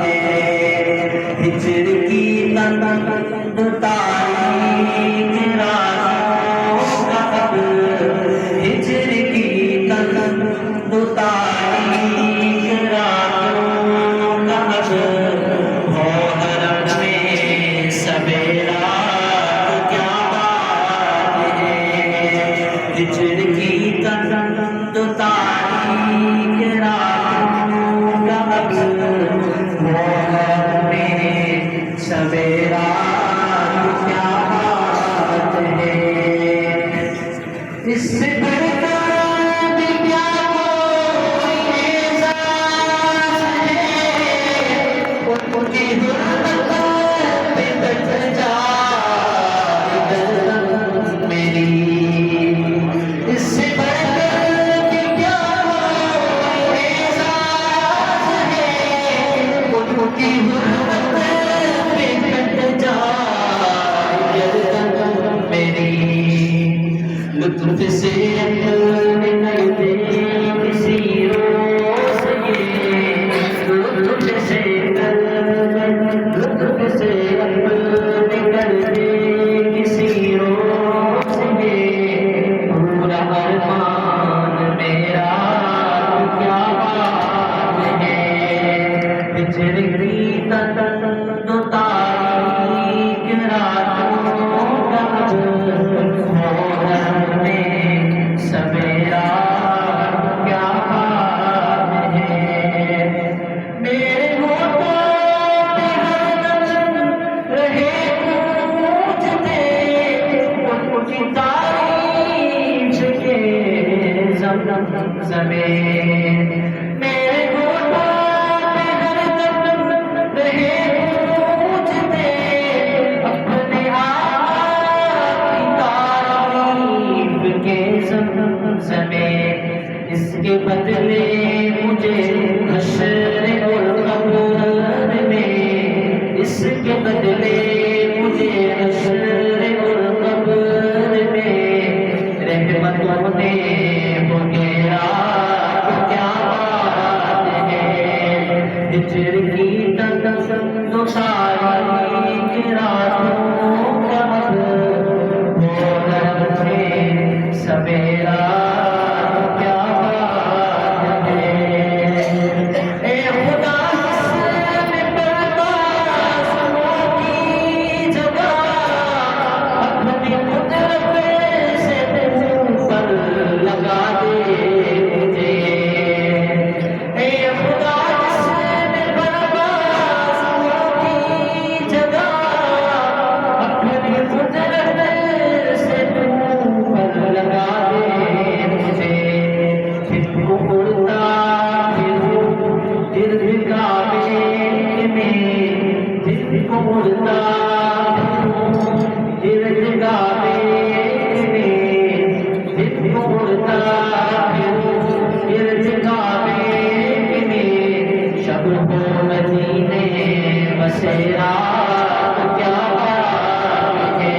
ہے ہجر کی تمند تاریک راتوں کا اب ہجر کی تمند تاریک راتوں کا اب ہو حرم میں سویرا کیا بات ہے ہجر کی تمند تاریک راتوں کا اب سویرا کیا بات ہے اس سے بڑھ کر بھی کیا کوئی اعزاز ہے ان کی حرمت پہ بچ جائے گردن میری اس سے بڑھ کر بھی کیا کوئی اعزاز ہے ان کی حرمت لطف سے اپنے کرتے کسی روز یہ لطف سے اپنے کرتے کسی روز یہ پورا ارمان میرا کیا بات ہے ہجر کی تمند تاریک راتوں کا سویرا کیا بات ہے میرے ہونٹوں پہ ہردم رہے گونجتے ان کی تعریف کے زمین میرے ہونٹوں پہ ہردم رہے گونجتے اپنے آپ کی تعریف کے زمین اس کے بدلے مجھے حشر اور قبر میں اس کے بدلے مجھے حشر اور قبر میں رحمتوں نے وغیرہ کیا بات ہے ہجر کی تمند تاریک راتوں کا اب ہو حرم میں سویرا کیا بات ہے اے خدا میں پروازوں کی جگہ اپنی قدرت سے پر لگا دے مجھے اے خدا میں پروازوں کی جگہ اپنی قدرت سے پر لگا دے مجھے پھر اڑتا پھروں گرد کعبے میں پھر اڑتا پھروں گرد کعبے میں پھر اڑتا پھروں گرد کعبے میں شب کو مدینے بسیرا کیا بات ہے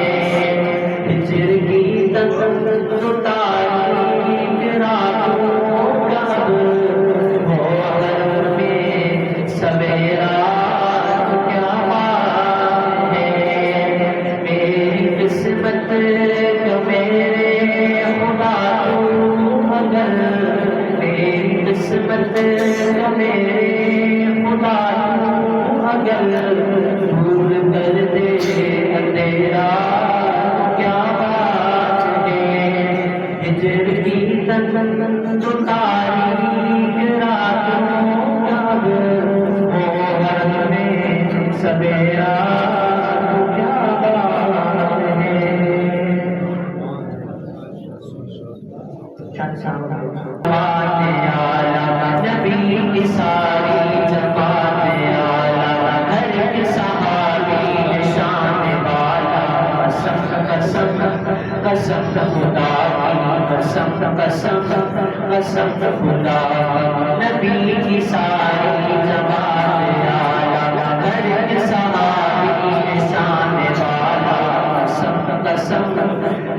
ہجر کی تمند تاریک راتوں کا اب ہو حرم میں سویرا کیا بات ہے میری قسمت کو میرے خدا تو مگر میری قسمت کو میرے خدا تو اگر دور کر دے اندھیرا کیا بات ہے ہجر کی تمند تاریک راتوں کا اب ہو حرم میں سویرا کیا بات ہے نبی کی ساری جماعت آلہ ہر ایک صحابی شان والا قسم قسم قسم خدا کی قسم قسم قسم خدا نبی کی ساری جماعت آلہ ہر ایک صحابی شان والا قسم قسم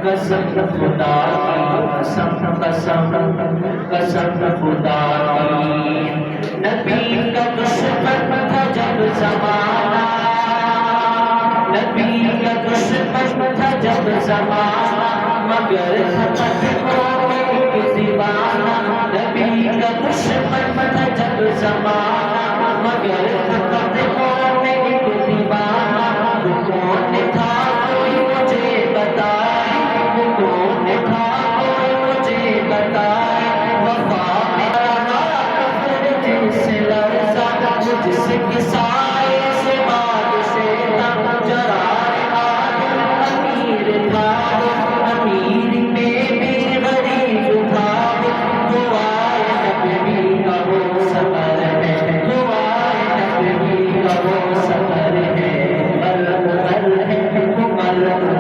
قسم خدا کی قسم قسم قسم خدا کی نبی کا دشمن تھا جب جب زمانہ مگر ختم ایک دیوانہ نبی کا دشمن تھا جب زمانہ مگر ختم ایک دیوانہ وہ کون تھا کوئی مجھے بتائے وہ کون تھا کوئی مجھے بتائے وفا میرا کفر جس لرزا جس کے سائے سے بعد سے تب جرار عادل امیر تھا امیر میں بھی غریب تھا دعائے نبی کا وہ سفر ہے دعائے نبی کا وہ سفر ہے عمر ہے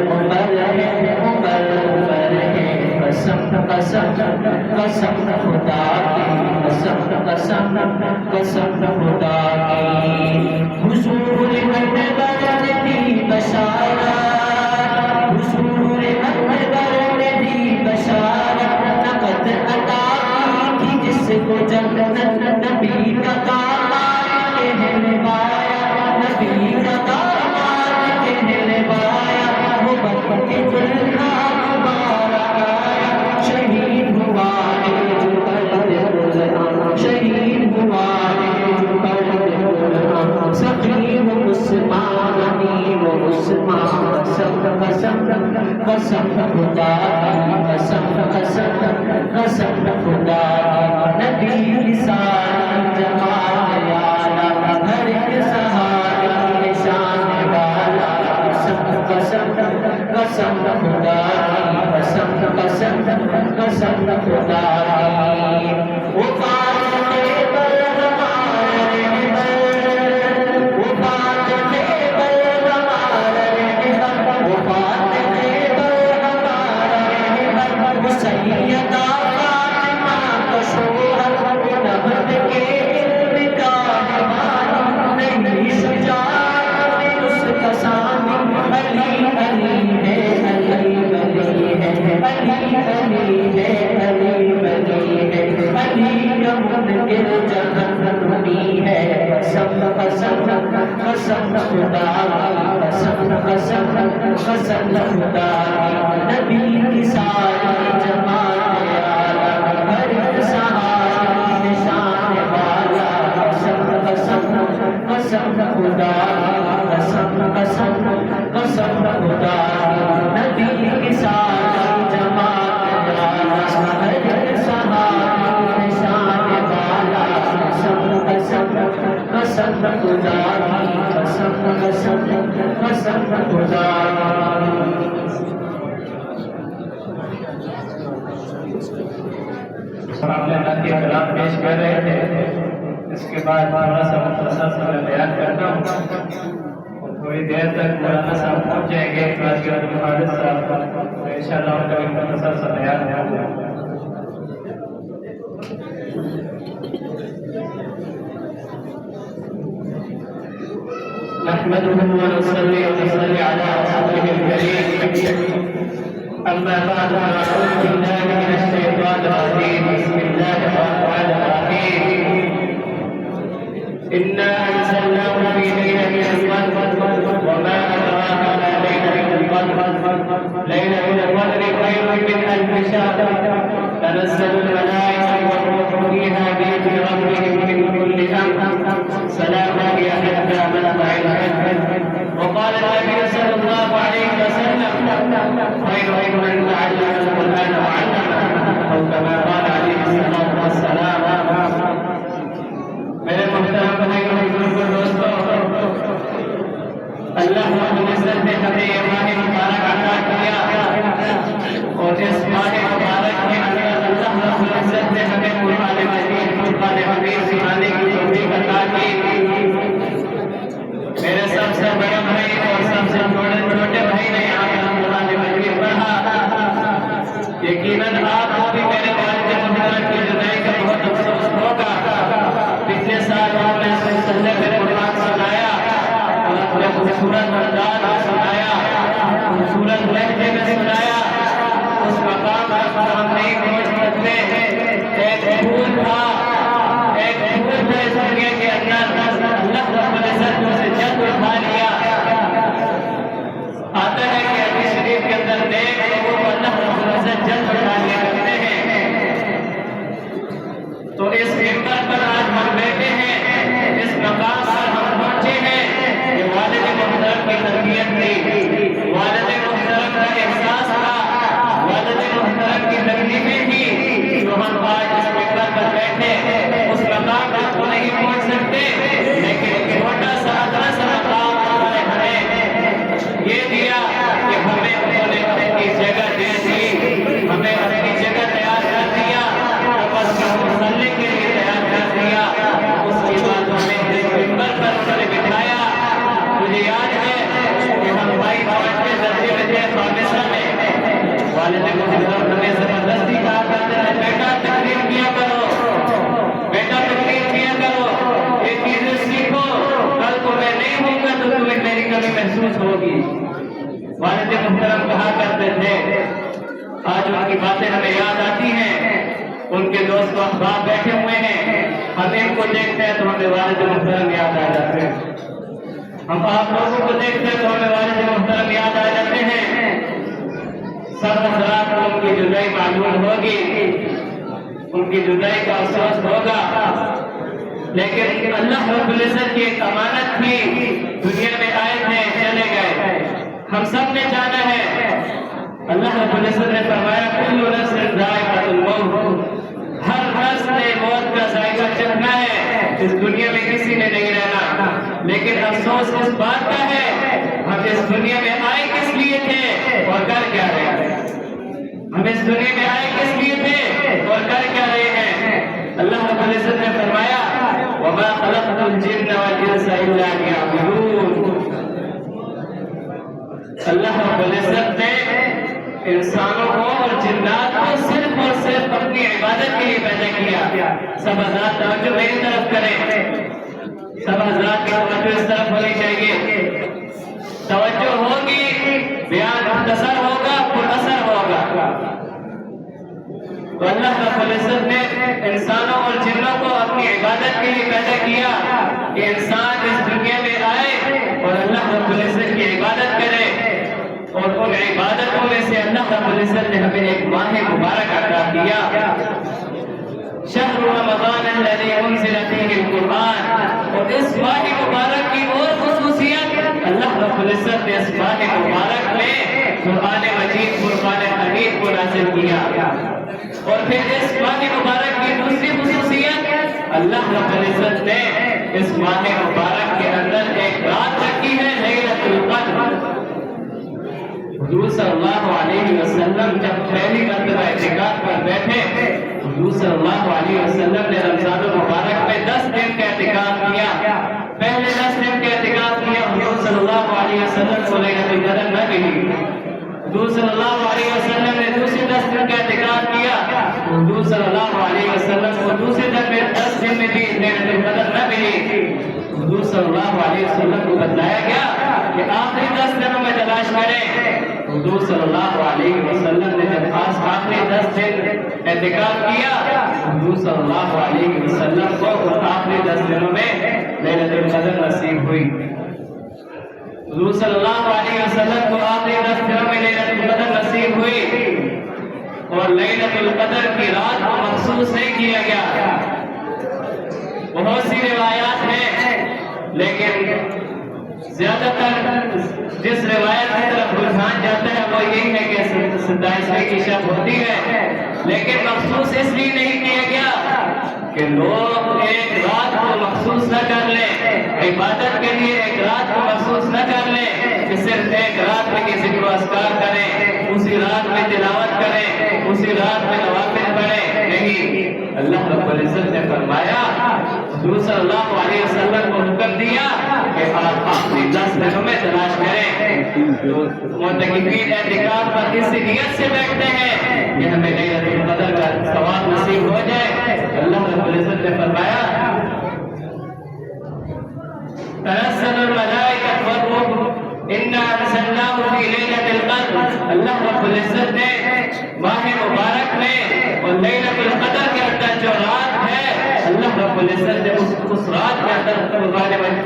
عمر ہے عمر ہے عمر ہے قسم قسم قسم خدا کی قسم قسم قسم خدا کی حضور اکبر نے دی بشارت حضور اکبر نے دی بشارت نقد عطا کی جس کو جنت نبی کا داماد کہلوایا نبی کا داماد کہلوایا وہ بخت کے دلہا مبارک آیا شہید ہوا ہے جو قلب شہید ہوا ہے جو قلب سخی و عثمان غنی و عثمان قسم قسم قسم خدا کی قسم قسم قسم خدا کی نبی کی ساری جماعت یالا ہر ایک صحابی نشان والا قسم قسم قسم خدا کی قسم قسم قسم خدا کی وہ سیدہ فاطمہ کا شوہر نبض کے علم کا حوالہ نہیں شجاعت میں اس کا سامع علی علی ہے علی علی ہے علی علی ہے علی علی ہے علی منکر جہنمی ہے قسم قسم قسم خدا کی قسم قسم قسم خدا کی نبی کی ساری جماعت یالا ہر ایک صحابی نشان والا قسم قسم قسم خدا کی قسم قسم قسم خدا کی نبی کی ساری جماعت یالا ہر ایک صحابی نشان والا قسم قسم قسم خدا کی قسم قسم قسم خدا کی اپنے نعت کلام پیش کر رہے تھے اس کے بعد تھوڑا سا مختصر سا میں بیان کرتا ہوں اور تھوڑی دیر تک مولانا صاحب پہنچ جائیں گے کلاس کے عبد الحارث صاحب تو انشاءاللہ ان کا بھی مختصر سا بیان ہے نحمده ونصلي على رسوله الكريم أما بعد فأعوذ بالله من الشيطان الرجيم بسم الله الرحمن الرحيم إنا أنزلناه في ليلة القدر وما أدراك ما ليلة القدر ليلة القدر خير من ألف شهر تنزل الملائكة والروح فيها بإذن ربهم من كل أمر سلام هي حتى مطلع الفجر وقال النبي صلى الله عليه وسلم خير من تعلم القرآن وعلمه أو كما قال عليه الصلاة والسلام میرے محترم بھائیوں بزرگوں دوستوں اللہ رب العزت نے ہمیں یہ ماہ مبارک عطا کیا اور اس ماہ مبارک کے اندر اللہ رب العزت نے ہمیں قرآن مجید فرقان حمید سنانے کی توفیق عطا کی میرے سب سے بڑے بھائی اور سب سے چھوٹے بھائی نے یہاں پر قرآن مجید پڑھا یقیناً آپ کو بھی میرے والد محترم کی جدائی کا بہت افسوس ہوگا پچھلے سال ہم نے سلسلے میں قرآن سنایا اور اپنے خوبصورت انداز میں سنایا خوبصورت لہجے میں سنایا اس مقام پر ہم نہیں پہنچ سکتے ایک پھول تھا اس دنیا کے اندر اللہ رب العزت نے اسے جلد اٹھا لیا محسوس ہوگی۔ والد محترم کہا کرتے تھے، آج ان کی باتیں ہمیں یاد آتی ہیں، ان کے دوست و احباب بیٹھے ہوئے ہیں، ہم ان کو دیکھتے ہیں تو ہمیں والد محترم یاد آ جاتے ہیں، ہم آپ لوگوں کو دیکھتے ہیں تو ہمیں والد محترم یاد آ جاتے ہیں۔ سب حضرات کو ان کی جدائی معلوم ہوگی، ان کی جدائی کا افسوس ہوگا، لیکن اللہ رب العزت کی ایک امانت تھی، دنیا میں آئے تھے چلے گئے، ہم سب نے جانا ہے۔ اللہ رب العزت نے فرمایا کل نفس ذائقۃ الموت، ہر نفس نے موت کا ذائقہ چکھنا ہے، اس دنیا میں کسی نے نہیں رہنا، لیکن افسوس اس بات کا ہے ہم اس دنیا میں آئے کس لیے تھے اور کر کیا رہے ہیں، ہم اس دنیا میں آئے کس لیے تھے اور کر کیا رہے ہیں۔ اللہ رب العزت نے فرمایا وما خلقت الجن والانس الا ليعبدون، اللہ رب العزت نے انسانوں کو اور جنات کو صرف اور صرف اپنی عبادت کے لیے پیدا کیا۔ سب حضرات توجہ میری طرف کریں، سب حضرات کی توجہ اس طرف ہونی چاہیے، توجہ ہوگی، بیان مختصر ہوگا، پر اثر ہوگا۔ تو اللہ رب العزت نے انسانوں اور جنوں کو اپنی عبادت کے لیے پیدا کیا کہ انسان اس دنیا میں آئے اور اللہ رب العزت کی عبادت کرے، اور ان عبادتوں میں سے اللہ رب العزت نے ہمیں ایک ماہ مبارک عطا کیا، شہر رمضان الذی انزل فیہ القرآن، اور اس ماہ مبارک کی اور خصوصیت اللہ رب العزت نے اس ماہ مبارک میں قرآن مجید فرقان حمید کو نازل کیا، اور پھر اس ماہ مبارک کی دوسری خصوصیت اللہ رب العزت نے اس ماہ مبارک کے اندر ایک رات رکھی ہے لیلۃ القدر۔ حضور صلی اللہ علیہ وسلم جب پہلی مرتبہ اعتکاف پر بیٹھے، حضور صلی اللہ علیہ وسلم نے رمضان المبارک میں 10 دن کا اعتکاف کیا، پہلے 10 دن کا اعتکاف کیا، حضور صلی اللہ علیہ وسلم کو لیلۃ القدر نہ ملی، حضور صلی اللہ علیہ وسلم نے دوسرے 10 دن کا اعتکاف کیا، حضور صلی اللہ علیہ وسلم کو دوسرے 10 دن میں بھی لیلۃ القدر نہ ملی، حضور صلی اللہ علیہ وسلم کو بتلایا گیا کہ آخری 10 دنوں میں تلاش کریں۔ حضور صلی اللہ علیہ وسلم نے جب آخری 10 دن اعتکاف کیا، حضور صلی اللہ علیہ وسلم کو ان آخری 10 دنوں میں لیلۃ القدر نصیب ہوئی، حضور صلی اللہ علیہ وسلم کو آخری 10 دنوں میں لیلۃ القدر نصیب ہوئی، اور لیلۃ القدر کی رات کو مخصوص نہیں کیا گیا۔ بہت سی روایات ہیں، لیکن زیادہ تر جس روایت کی طرف رجحان جاتا ہے وہ یہی ہے کہ 27ویں کی شب ہوتی ہے، لیکن مخصوص اس لیے نہیں کیا گیا کہ لوگ ایک رات کو مخصوص نہ کر لیں، عبادت کے لیے ایک رات کو مخصوص نہ کر لیں کہ صرف ایک رات میں کسی کو اذکار کریں، اسی رات میں تلاوت کریں، اسی رات میں نوافل پڑھیں، نہیں، اللہ رب العزت نے فرمایا، حضور صلی اللہ علیہ وسلم کو حکم دیا کہ آپ آخری 10 دنوں میں تلاش کریں۔ معتکفین اعتکاف پر اس نیت سے بیٹھتے ہیں کہ ہمیں لیلۃ القدر کا ثواب نصیب ہو جائے۔ اللہ رب العزت نے فرمایا تنزل الملائکۃ والروح انا انزلناہ فی لیلۃ القدر، اللہ رب العزت نے ماہ مبارک میں اور لیلۃ القدر کے اندر جو رات ہے، اللہ رب العزت نے اس رات کے اندر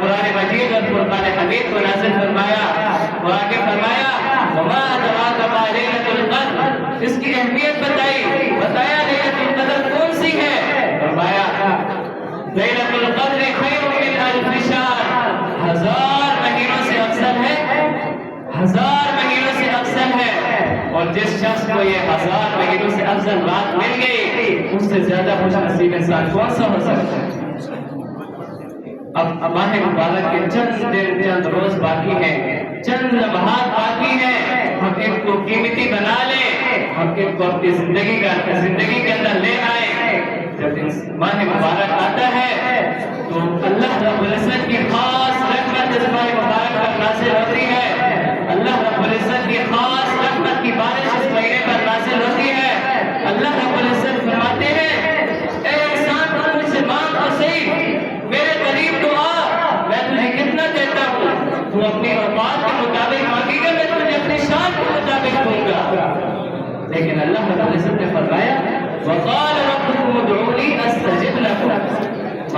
قرآن مجید اور فرقان حمید کو نازل فرمایا، اور آگے فرمایا وما ادراک ما لیلۃ القدر، اس کی اہمیت بتایا لیلۃ القدر کون سی ہے، فرمایا لیلۃ القدر خیر من الف شہر، 1000 مہینوں سے افضل ہے، 1000 مہینوں سے افضل ہے، اور جس شخص کو یہ 1000 مہینوں سے افضل رات مل گئی، اس سے زیادہ خوش نصیب انسان کون سا ہو سکتا ہے۔ اب ماہ مبارک کے چند روز باقی ہیں، چند لمحات باقی ہیں، ہم ان کو قیمتی بنا لیں، ہم ان کو اپنی زندگی کے اندر لے آئیں۔ جب ماہ مبارک آتا ہے تو اللہ رب العزت کی خاص رحمت اس ماہ مبارک پر نازل ہوتی ہے، اللہ رب العزت کی خاص رحمت کی بارش اس مہینے پر نازل ہوتی ہے۔ اللہ رب العزت فرماتے ہیں اے انسان تو مجھ سے مانگ تو صحیح، میرے قریب تو آ، میں تجھے کتنا دیتا ہوں، تو اپنی اوقات کے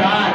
7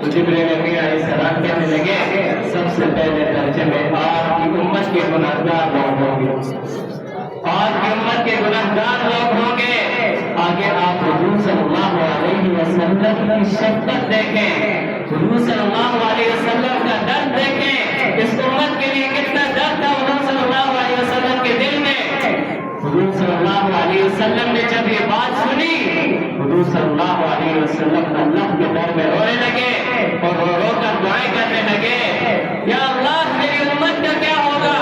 تو جبرائیل امین علیہ السلام کہنے لگے سب سے پہلے درجے میں آپ کی امت کے گنہگار لوگ ہوں گے، آپ کی امت کے گنہگار لوگ ہوں گے۔ آگے آپ حضور صلی اللہ علیہ وسلم کی شفقت دیکھیں، حضور صلی اللہ علیہ وسلم کا درد دیکھیں، اس امت کے لیے کتنا درد تھا حضور صلی اللہ علیہ وسلم کے دل میں۔ حضور صلی اللہ علیہ وسلم نے جب یہ بات سنی، حضور صلی اللہ علیہ وسلم اللہ کے در میں رونے لگے اور رو رو کر دعائیں کرنے لگے، یا اللہ میری امت کا کیا ہوگا،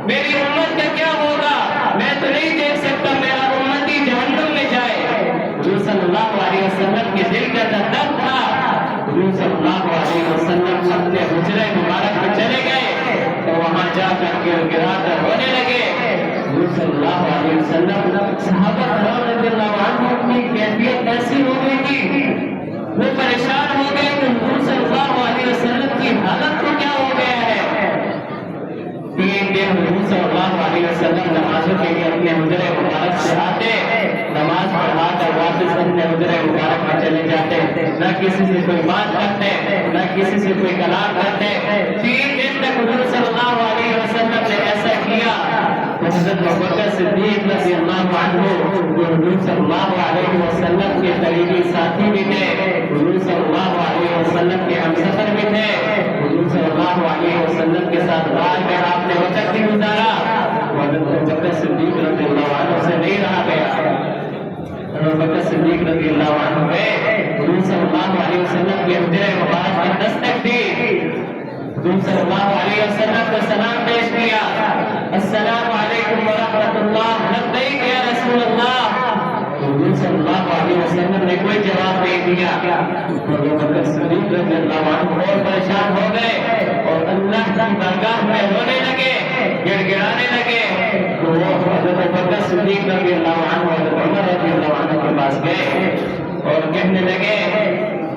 میری امت کا کیا ہوگا، میں تو نہیں دیکھ سکتا میرا امتی جہنم میں جائے۔ حضور صلی اللہ علیہ وسلم کے دل کا درد تھا۔ حضور صلی اللہ علیہ وسلم اپنے حجرے مبارک میں چلے گئے اور وہاں جا کر گر گرا کر رونے لگے۔ حضور صلی اللہ علیہ وسلم صحابہ کرام رضی اللہ عنہم کی کیفیت ایسی ہو گئی تھی، وہ پریشان ہو گئے کہ حضور صلی اللہ علیہ وسلم کی حالت کو کیا ہو گیا ہے۔ 3 دن حضور صلی اللہ علیہ وسلم نمازوں کے لیے اپنے حجرے مبارک سے آتے، نماز پڑھا کر واپس اپنے حجرے مبارک میں چلے جاتے، نہ کسی سے کوئی بات کرتے، نہ کسی سے کوئی کلام کرتے۔ 3 دن تک حضور صلی اللہ علیہ وسلم نے ایسا کیا۔ حضرت ابوبکر صدیق رضی اللہ عنہ جو حضور صلی اللہ علیہ وسلم کے قریبی ساتھی بھی تھے، حضور صلی اللہ علیہ وسلم کے ہمسفر بھی تھے، حضور صلی اللہ علیہ وسلم کے ساتھ غار میں آپ نے وقت بھی گزارا۔ حضرت ابوبکر صدیق رضی اللہ عنہ سے نہیں رہا گیا۔ حضرت ابوبکر صدیق رضی اللہ عنہ نے حضور صلی اللہ علیہ وسلم کے حجرے مبارک میں دستک دی، حضور صلی اللہ علیہ وسلم کو سلام پیش کیا، السلام علیکم ورحمۃ اللہ، لبیک یا رسول اللہ۔ حضور صلی اللہ علیہ وسلم نے کوئی جواب نہیں دیا۔ ابو بکر صدیق رضی اللہ عنہ اور پریشان ہو گئے اور اللہ کی بارگاہ میں رونے لگے، گڑ گڑانے لگے۔ تو وہ حضرت ابو بکر صدیق رضی اللہ عنہ حضرت عمر رضی اللہ عنہ کے پاس گئے اور کہنے لگے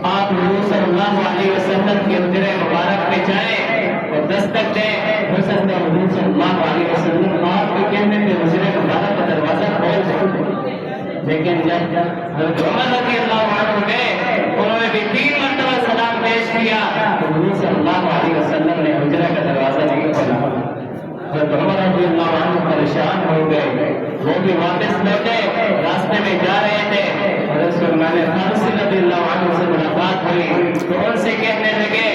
آپ حضور صلی اللہ علیہ وسلم کے حجرے مبارک میں جائیں اور دستک دیں۔ ہو سکتا ہے حضور صلی اللہ علیہ وسلم آپ کے کہنے پہ حجرے مبارک کا دروازہ کھول دیں، لیکن جب حضرت عمر رضی اللہ عنہ گئے انہوں نے بھی 3 مرتبہ سلام پیش کیا تو حضور صلی اللہ علیہ وسلم نے حجرے کا دروازہ نہیں کھولا۔ حضرت عمر رضی اللہ عنہ پریشان ہو گئے، وہ بھی واپس لوٹے، راستے میں جا رہے تھے، حضرت سلمان فارسی رضی اللہ عنہ سے ملاقات ہوئی تو ان سے کہنے لگے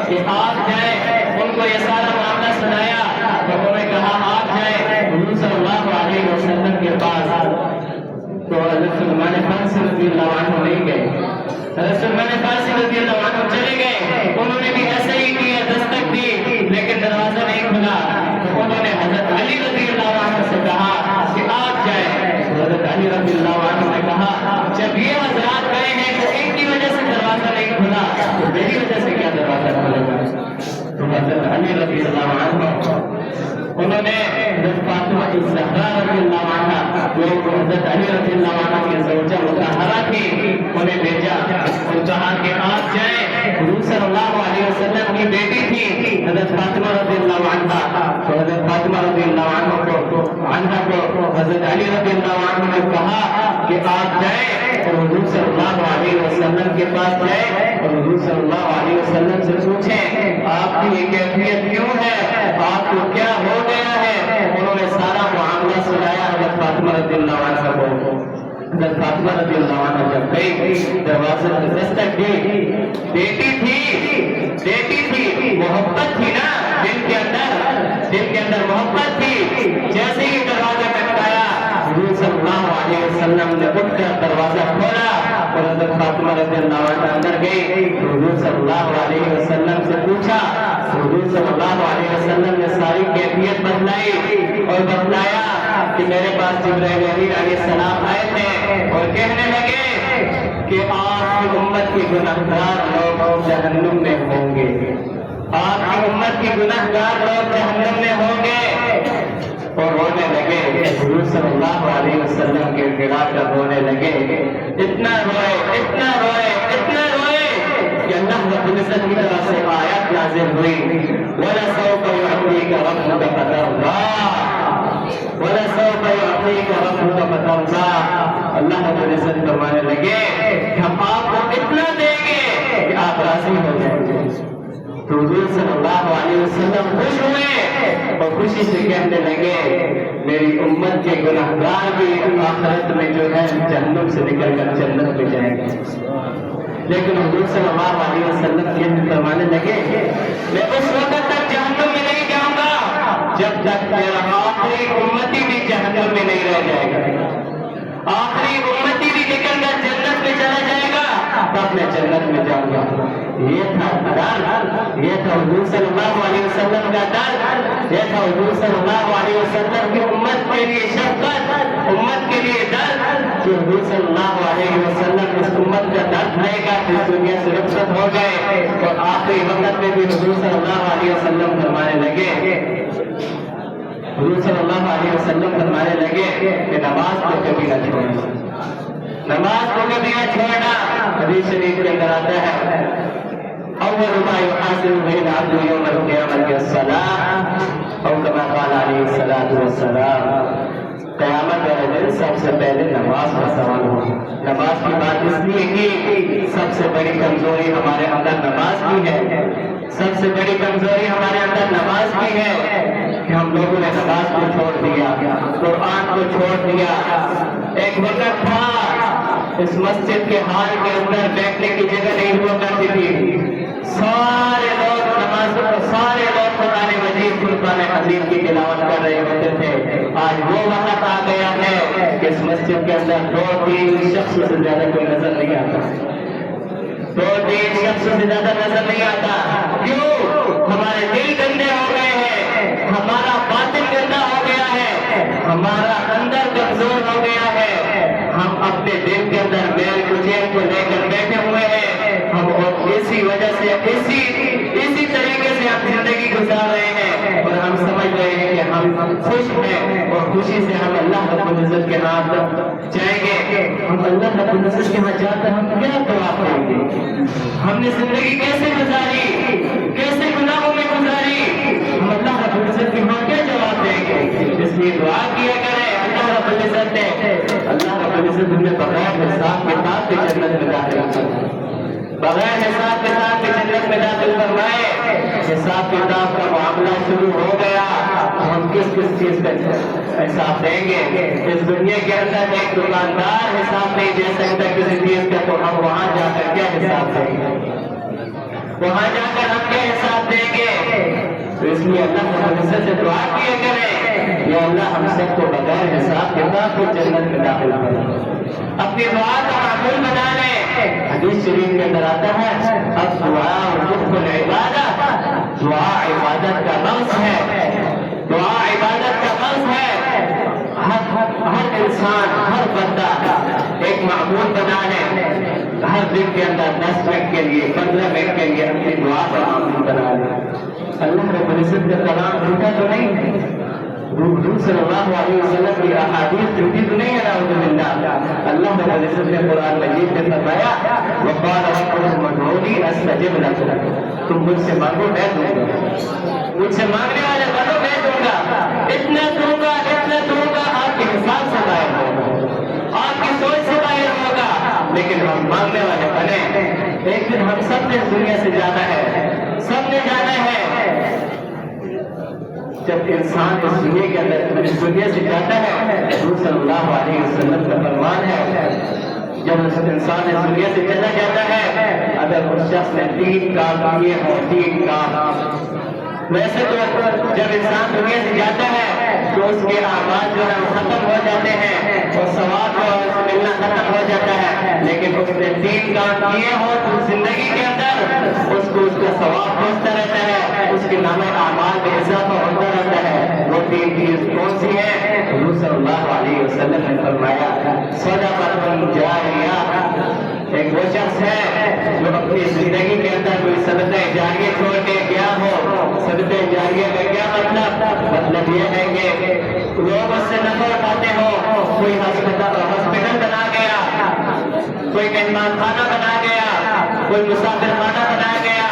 کہ آپ جائیں، ان کو یہ سارا معاملہ سنایا تو انہوں نے کہا آپ جائیں حضور صلی اللہ علیہ وسلم کے پاس۔ تو حضرت سلمان فارسی رضی اللہ عنہ نہیں گئے، حضرت سلمان فارسی رضی اللہ عنہ چلے گئے، انہوں نے بھی ایسا ہی کیا، دستک دی لیکن دروازہ نہیں کھلا۔ تو انہوں نے حضرت علی رضی اللہ عنہ سے کہا کہ آپ جائیں۔ حضرت علی رضی اللہ عنہ نے کہا جب یہ حضرات گئے ہیں تو ان کی وجہ سے دروازہ نہیں کھلا تو میری وجہ سے کیا دروازہ کھلے گا؟ تو حضرت علی رضی اللہ عنہ انہوں نے حضرت فاطمہ الزہرا رضی اللہ عنہ جو حضرت علی رضی اللہ عنہ کی زوجہ مطہرہ تھی انہیں بھیجا اور کہا کہ آپ جائیں، حضور صلی اللہ علیہ وسلم کی بیٹی تھی حضرت فاطمہ رضی اللہ عنہ، تو حضرت فاطمہ رضی اللہ عنہ کو حضرت علی رضی اللہ عنہ نے کہا کہ آپ جائیں اور حضور صلی اللہ علیہ وسلم کے پاس جائیں اور حضور صلی اللہ علیہ وسلم سے پوچھیں آپ کی یہ کیفیت کیوں ہے، آپ کو کیا ہو گیا ہے۔ انہوں نے سارا معاملہ سنایا حضرت فاطمہ رضی اللہ عنہ کو۔ حضرت فاطمہ رضی اللہ عنہ جب گئی دروازے پر دستک دی، بیٹی تھی، محبت تھی نا دل کے اندر محبت تھی، جیسے ہی دروازہ کھٹکھٹایا حضور صلی اللہ علیہ وسلم نے اٹھ کر دروازہ کھولا اور حضرت فاطمہ رضی اللہ عنہ اندر گئی تو حضور صلی اللہ علیہ وسلم سے پوچھا، حضور صلی اللہ علیہ وسلم نے ساری کیفیت بتلائی اور بتلایا کہ میرے پاس جبرائیل امین علیہ السلام آئے تھے اور کہنے لگے کہ آپ کی امت کی گنہگار لوگ جہنم میں ہوں گے، آپ کی امت کی گنہگار لوگ جہنم میں ہوں گے۔ اور رونے لگے، حضور صلی اللہ علیہ وسلم کے گڑا کر رونے لگے، اتنا روئے کہ اللہ رب العزت کی طرف سے آیت نازل ہوئی، وَلَسَوْفَ يُعْطِيكَ رَبُّكَ فَتَرْضَىٰ وَلَسَوْفَ يُعْطِيكَ رَبُّكَ فَتَرْضَىٰ۔ اللہ رب العزت فرمانے لگے کہ ہم آپ کو اتنا دیں گے کہ آپ راضی وسلم خوش ہوئے اور خوشی سے کہنے لگے میری امت کے گناہگار بھی آخرت میں جو ہے جہنم سے نکل کر جنت میں جائیں گے. لیکن حضور صلی اللہ علیہ وسلم یہ فرمانے لگے میں اس وقت تک جہنم میں نہیں جاؤں گا جب تک میرا آخری امتی بھی جہنم میں نہیں رہ جائے گا. آخری امتی بھی نکل کر جنت میں چلا جائے گا تب میں جنت میں جاؤں گا. یہ تھا ڈر, یہ تھا حضور صلی اللہ علیہ وسلم کا ڈر, یہ تھا حضور صلی اللہ علیہ وسلم کی امت کے لیے شفقت, امت کے لیے ڈر کہ حضور صلی اللہ علیہ وسلم اس امت کا درد رہے گا کہ اس دنیا سے رخصت ہو گئے. اور آخری وقت میں بھی حضور صلی اللہ علیہ وسلم فرمانے لگے, حضور صلی اللہ علیہ وسلم فرمانے لگے کہ نماز کو کبھی نہ چھوڑنا, نماز کو کبھی نہ چھوڑنا. حدیث شریف کے اندر آتا ہے اول ما يحاسب به العبد يوم القيامة الصلاة او كما قال عليه الصلاة والسلام. قیامت والے دن سب سے پہلے نماز کا سوال ہو. نماز کی بات اس لیے کہ سب سے بڑی کمزوری ہمارے اندر نماز کی ہے, سب سے بڑی کمزوری ہمارے اندر نماز کی ہے کہ ہم لوگوں نے نماز کو چھوڑ دیا, قرآن کو چھوڑ دیا. ایک وقت تھا اس مسجد کے ہال کے اندر بیٹھنے کی جگہ نہیں ہوا کرتی تھی, سارے لوگ نماز, سارے لوگ قرآن مجید فرقان حمید کی تلاوت کر رہے ہوتے تھے. آج وہ وقت آ گیا ہے کہ اس مسجد کے اندر 2-3 شخص سے زیادہ کوئی نظر نہیں آتا, 2-3 شخص سے زیادہ نظر نہیں آتا. کیوں؟ ہمارے دل گندے ہو گئے ہیں, ہمارا باطن گندا ہو گیا ہے, ہمارا اندر کمزور ہو گیا ہے. ہم اپنے دل کے اندر میل کچیل کو لے کر بیٹھے ہوئے ہیں. ہم اسی وجہ سے اسی طریقے سے ہم زندگی گزار رہے ہیں اور ہم سمجھ رہے ہیں کہ ہم خوش ہیں اور خوشی سے ہم اللہ رب العزت کے ہاں جائیں گے. ہم اللہ رب العزت کے ہاں جا کر ہم کیا دعا کریں گے؟ ہم نے زندگی کیسے گزاری, کیسے گناہوں میں گزاری, ہم اللہ رب العزت کے ہاں کیا جواب دیں گے؟ اس لیے دعا کیا کریں. اللہ رب العزت نے, اللہ رب العزت نے بغیر حساب کتاب کے جنت میں داخل کیا, بغیر حساب کتاب کے جنت میں داخل فرمائے. حساب کتاب کا معاملہ شروع ہو گیا, ہم کس کس چیز کا حساب دیں گے؟ اس دنیا کے اندر ایک دکاندار حساب نہیں دے سکتا کسی چیز کا, تو ہم وہاں جا کر کیا حساب دیں گے؟ وہاں جا کر ہم کیا حساب دیں گے؟ تو اس لیے اللہ رب العزت سے دعا کیا کریں یا اللہ ہم سب کو بغیر حساب کتاب کو جنت میں داخل کریں. اپنی دعا کا معمول بنا لیں. حدیث شریف کے اندر آتا ہے اب دعا رکن العبادت, دعا عبادت کا بنس ہے, دعا عبادت کا بنس ہے. ہر انسان, ہر بندہ ایک معمول بنا لے, ہر دن کے اندر 10 منٹ کے لیے, 15 منٹ کے لیے اپنی دعا کا معمول بنا لے. اللہ رب العزت کا کلام جھوٹا تو نہیں ہے, حضور صلی اللہ علیہ وسلم کی احادیث جھوٹی تو نہیں ہے. نعوذ باللہ. اللہ رب العزت نے قرآن مجید میں فرمایا وقال ربكم ادعوني استجب لكم, تم مجھ سے مانگو میں دوں گا, مجھ سے مانگنے والے بنو میں دوں گا. اتنا دوں گا, اتنا دوں گا, آپ کے حساب سے باہر ہوگا, آپ کی سوچ سے باہر ہوگا. لیکن ہم مانگنے والے بنے. ایک دن ہم سب نے دنیا سے جانا ہے, سب نے جانا ہے. جب انسان اس دنیا کے اندر اس دنیا سے جاتا ہے, حضور صلی اللہ علیہ وسلم کا فرمان ہے جب انسان اس دنیا سے چلا جاتا ہے, اگر اس شخص نے 3 کام کیے ہوں, 3 کام. ویسے تو جب انسان دنیا سے جاتا ہے تو اس کے اعمال جو ہے ختم ہو جاتے ہیں اور ثواب ملنا ختم ہو جاتا ہے. لیکن اس نے 3 کام کیے ہوں تو زندگی کے اندر اس کو اس کا ثواب پہنچتا رہتا ہے, اس کے نام اعمال میں اضافہ ہوتا رہتا ہے. وہ 3 چیز کون سی ہے؟ حضور صلی اللہ علیہ وسلم نے فرمایا صدقۃ جاریہ. ایک وہ شخص ہے جو اپنی زندگی کے اندر کوئی صدقہ جاریہ چھوڑ کے گیا ہو. صدقہ جاریہ کا کیا مطلب یہ ہے کہ لوگ اس سے نفع اٹھاتے ہو. کوئی ہاسپٹل بنا گیا, کوئی مہمان خانہ بنا گیا, کوئی مسافر خانہ بنا گیا,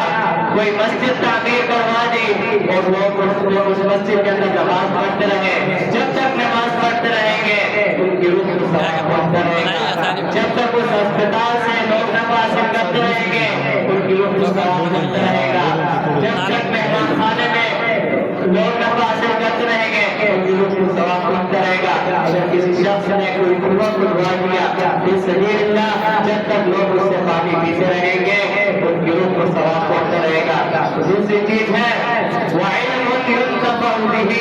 کوئی مسجد تعمیر کروا دی اور لوگ اس مسجد کے اندر نماز پڑھتے رہے. جب تک نماز پڑھتے رہیں گے ان کی روح کو ثواب پہنچتا رہے گا. جب تک اس ہسپتال سے لوگ نفع حاصل کرتے رہیں گے ان کی روح کو ثواب پہنچتا رہے گا. جب تک مہمان خانے میں دوسری چیز ہے وعلم ينتفع به،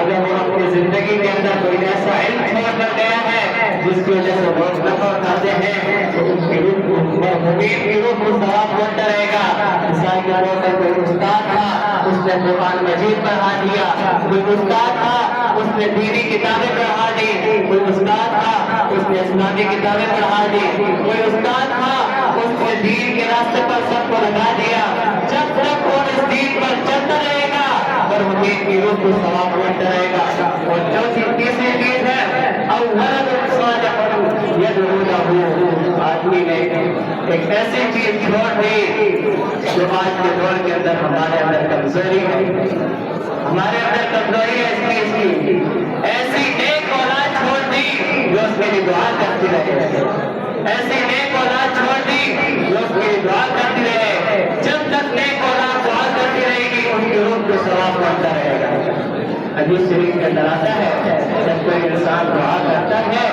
اگر وہ اپنی زندگی کے اندر کوئی ایسا علم چھوڑ کر گیا ہے جس کی وجہ سے لوگ نفع اٹھاتے ہیں تو ان کی روح مبین کی روح کو ثواب ملتا رہے گا۔ مثال کے طور پر کوئی استاد تھا، اس نے قرآن مجید پڑھا دیا، کوئی استاد تھا اس نے دینی کتابیں پڑھا دی، کوئی استاد تھا اس نے اسلامی کتابیں پڑھا دی، کوئی استاد تھا اس نے دین کے راستے پر سب کو لگا دیا، جب تک وہ اس دین پر چلتا رہے گا اور مبین کی روح کو ثواب ملتا رہے گا۔ اور چوتھی تیسری چیز ہے آدمی نے ایک ایسی چیز چھوڑ دی جو آج کے دور کے اندر ہمارے اندر کمزوری ہے، ہمارے اندر کمزوری ہے اس کی ایسی نیک اولاد چھوڑ دی جو اس کے لیے دعا کرتی رہے، ایسی نیک اولاد چھوڑ دی جو اس کے لیے دعا کرتی رہے۔ جب تک نیک اولاد دعا کرتی رہے گی ان کی روح کو ثواب ملتا رہے گا۔ حدیث شریف کے اندر آتا ہے جب کوئی انسان دعا کرتا ہے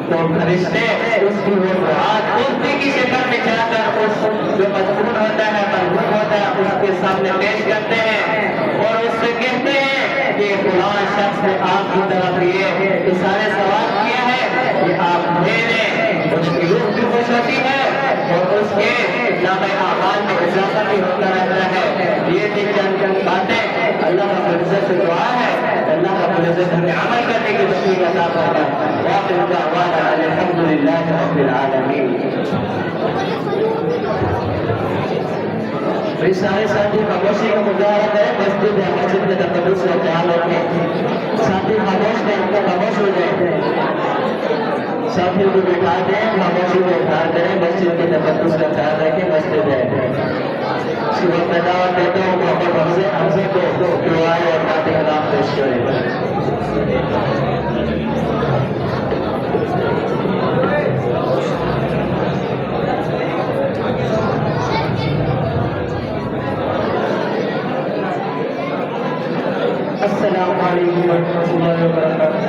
تو فرشتے اس کی وہ دعا دوسری کی شکل میں جا کر اس جو مضمون ہوتا ہے مرحوم ہوتا ہے اس کے سامنے پیش کرتے ہیں اور اس سے کہتے ہیں کہ فلاں شخص نے آپ کی طرف یہ سارے سوال کیا ہے کہ آپ دے دیں، اس کی روح بھی خوش ہوتی ہے اور اس کے نامۂ اعمال میں اضافہ بھی ہوتا رہتا ہے۔ یہ بھی چند باتیں اللہ رب العزت سے دعا ہے، اللہ رب العزت ہمیں عمل کرنے کی توفیق عطا فرمائے۔ وآخر دعوانا الحمد للہ رب العالمین۔ سارے ساتھی خاموشی کا مظاہرہ کریں، مسجد ہے، مسجد میں تقدس کا خیال رکھیں، ساتھی خاموش میں ان کا خاموش ہو جائے، ساتھی کو بٹھا دیں، خاموشی میں اظہار کریں، مسجد کے تقدس کا خیال رکھیں، مسجد ہے۔ صبح پیداوار دیتا ہوں محمد حمزے کو دعائیں اور بات کلام پیش کریں۔ السلام علیکم ورحمۃ اللہ وبرکاتہ۔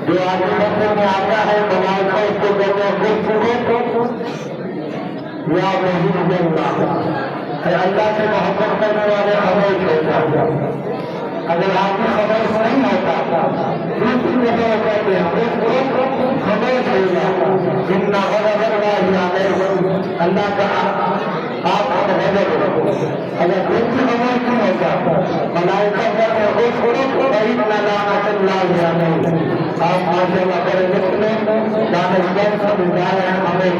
جو آخرت میں آتا ہے ملائکہ اس کو کہتے ہیں یا محبوب اللہ ہے، اللہ سے محبت کرنے والے خاموش ہو جاتے ہیں۔ اگر آدمی خاموش نہیں ہوتا دوسری جگہ کہتے ہیں اس کو خاموش ہو جاتا جن غضب اللہ علیہ، اللہ کا آپ کا غضب ہو۔ اگر دوسری خاموش نہیں ہوتا ملائکہ کہتے ہیں اس کو فإن لعنة الله علیہ۔ آپ ماشاء اللہ بڑے لطف میں دانشور سب جا رہے ہیں ہمیں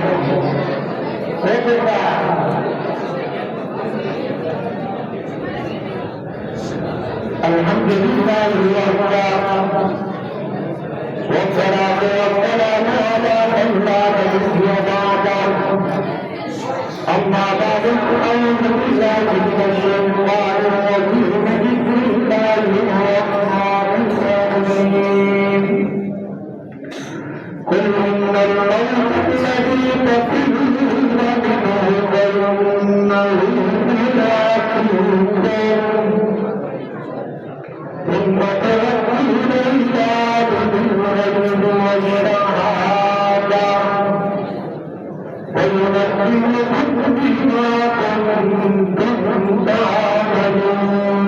الحمد للہ والصلاة والسلام على من لا نبي بعده أما بعد فأعوذ بالله من الشيطان الرجيم بسم الله الرحمن الرحيم قل إن الموت الذي تفرون منه فإنه ملاقيكم ثم تردون إلى عالم الغيب والشهادة وينبئكم بما كنتم تعملون.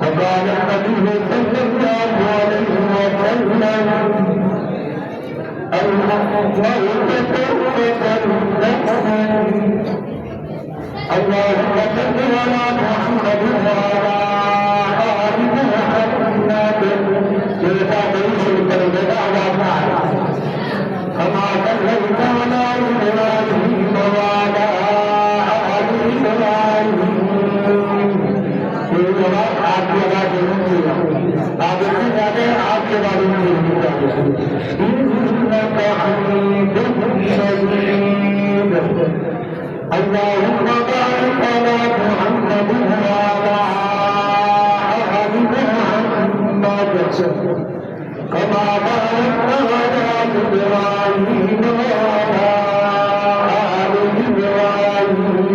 وقال النبي صلى الله عليه وسلم الموت توبة نفس. اللهم صل على محمد وعلى آل محمد كما صليت على إبراهيم وعلى آل إبراهيم. آپ کے بعد آپ اتنے زیادہ آپ کے بارے میں اللهم بارك على محمد وعلى آل محمد كما باركت على إبراهيم وعلى آل إبراهيم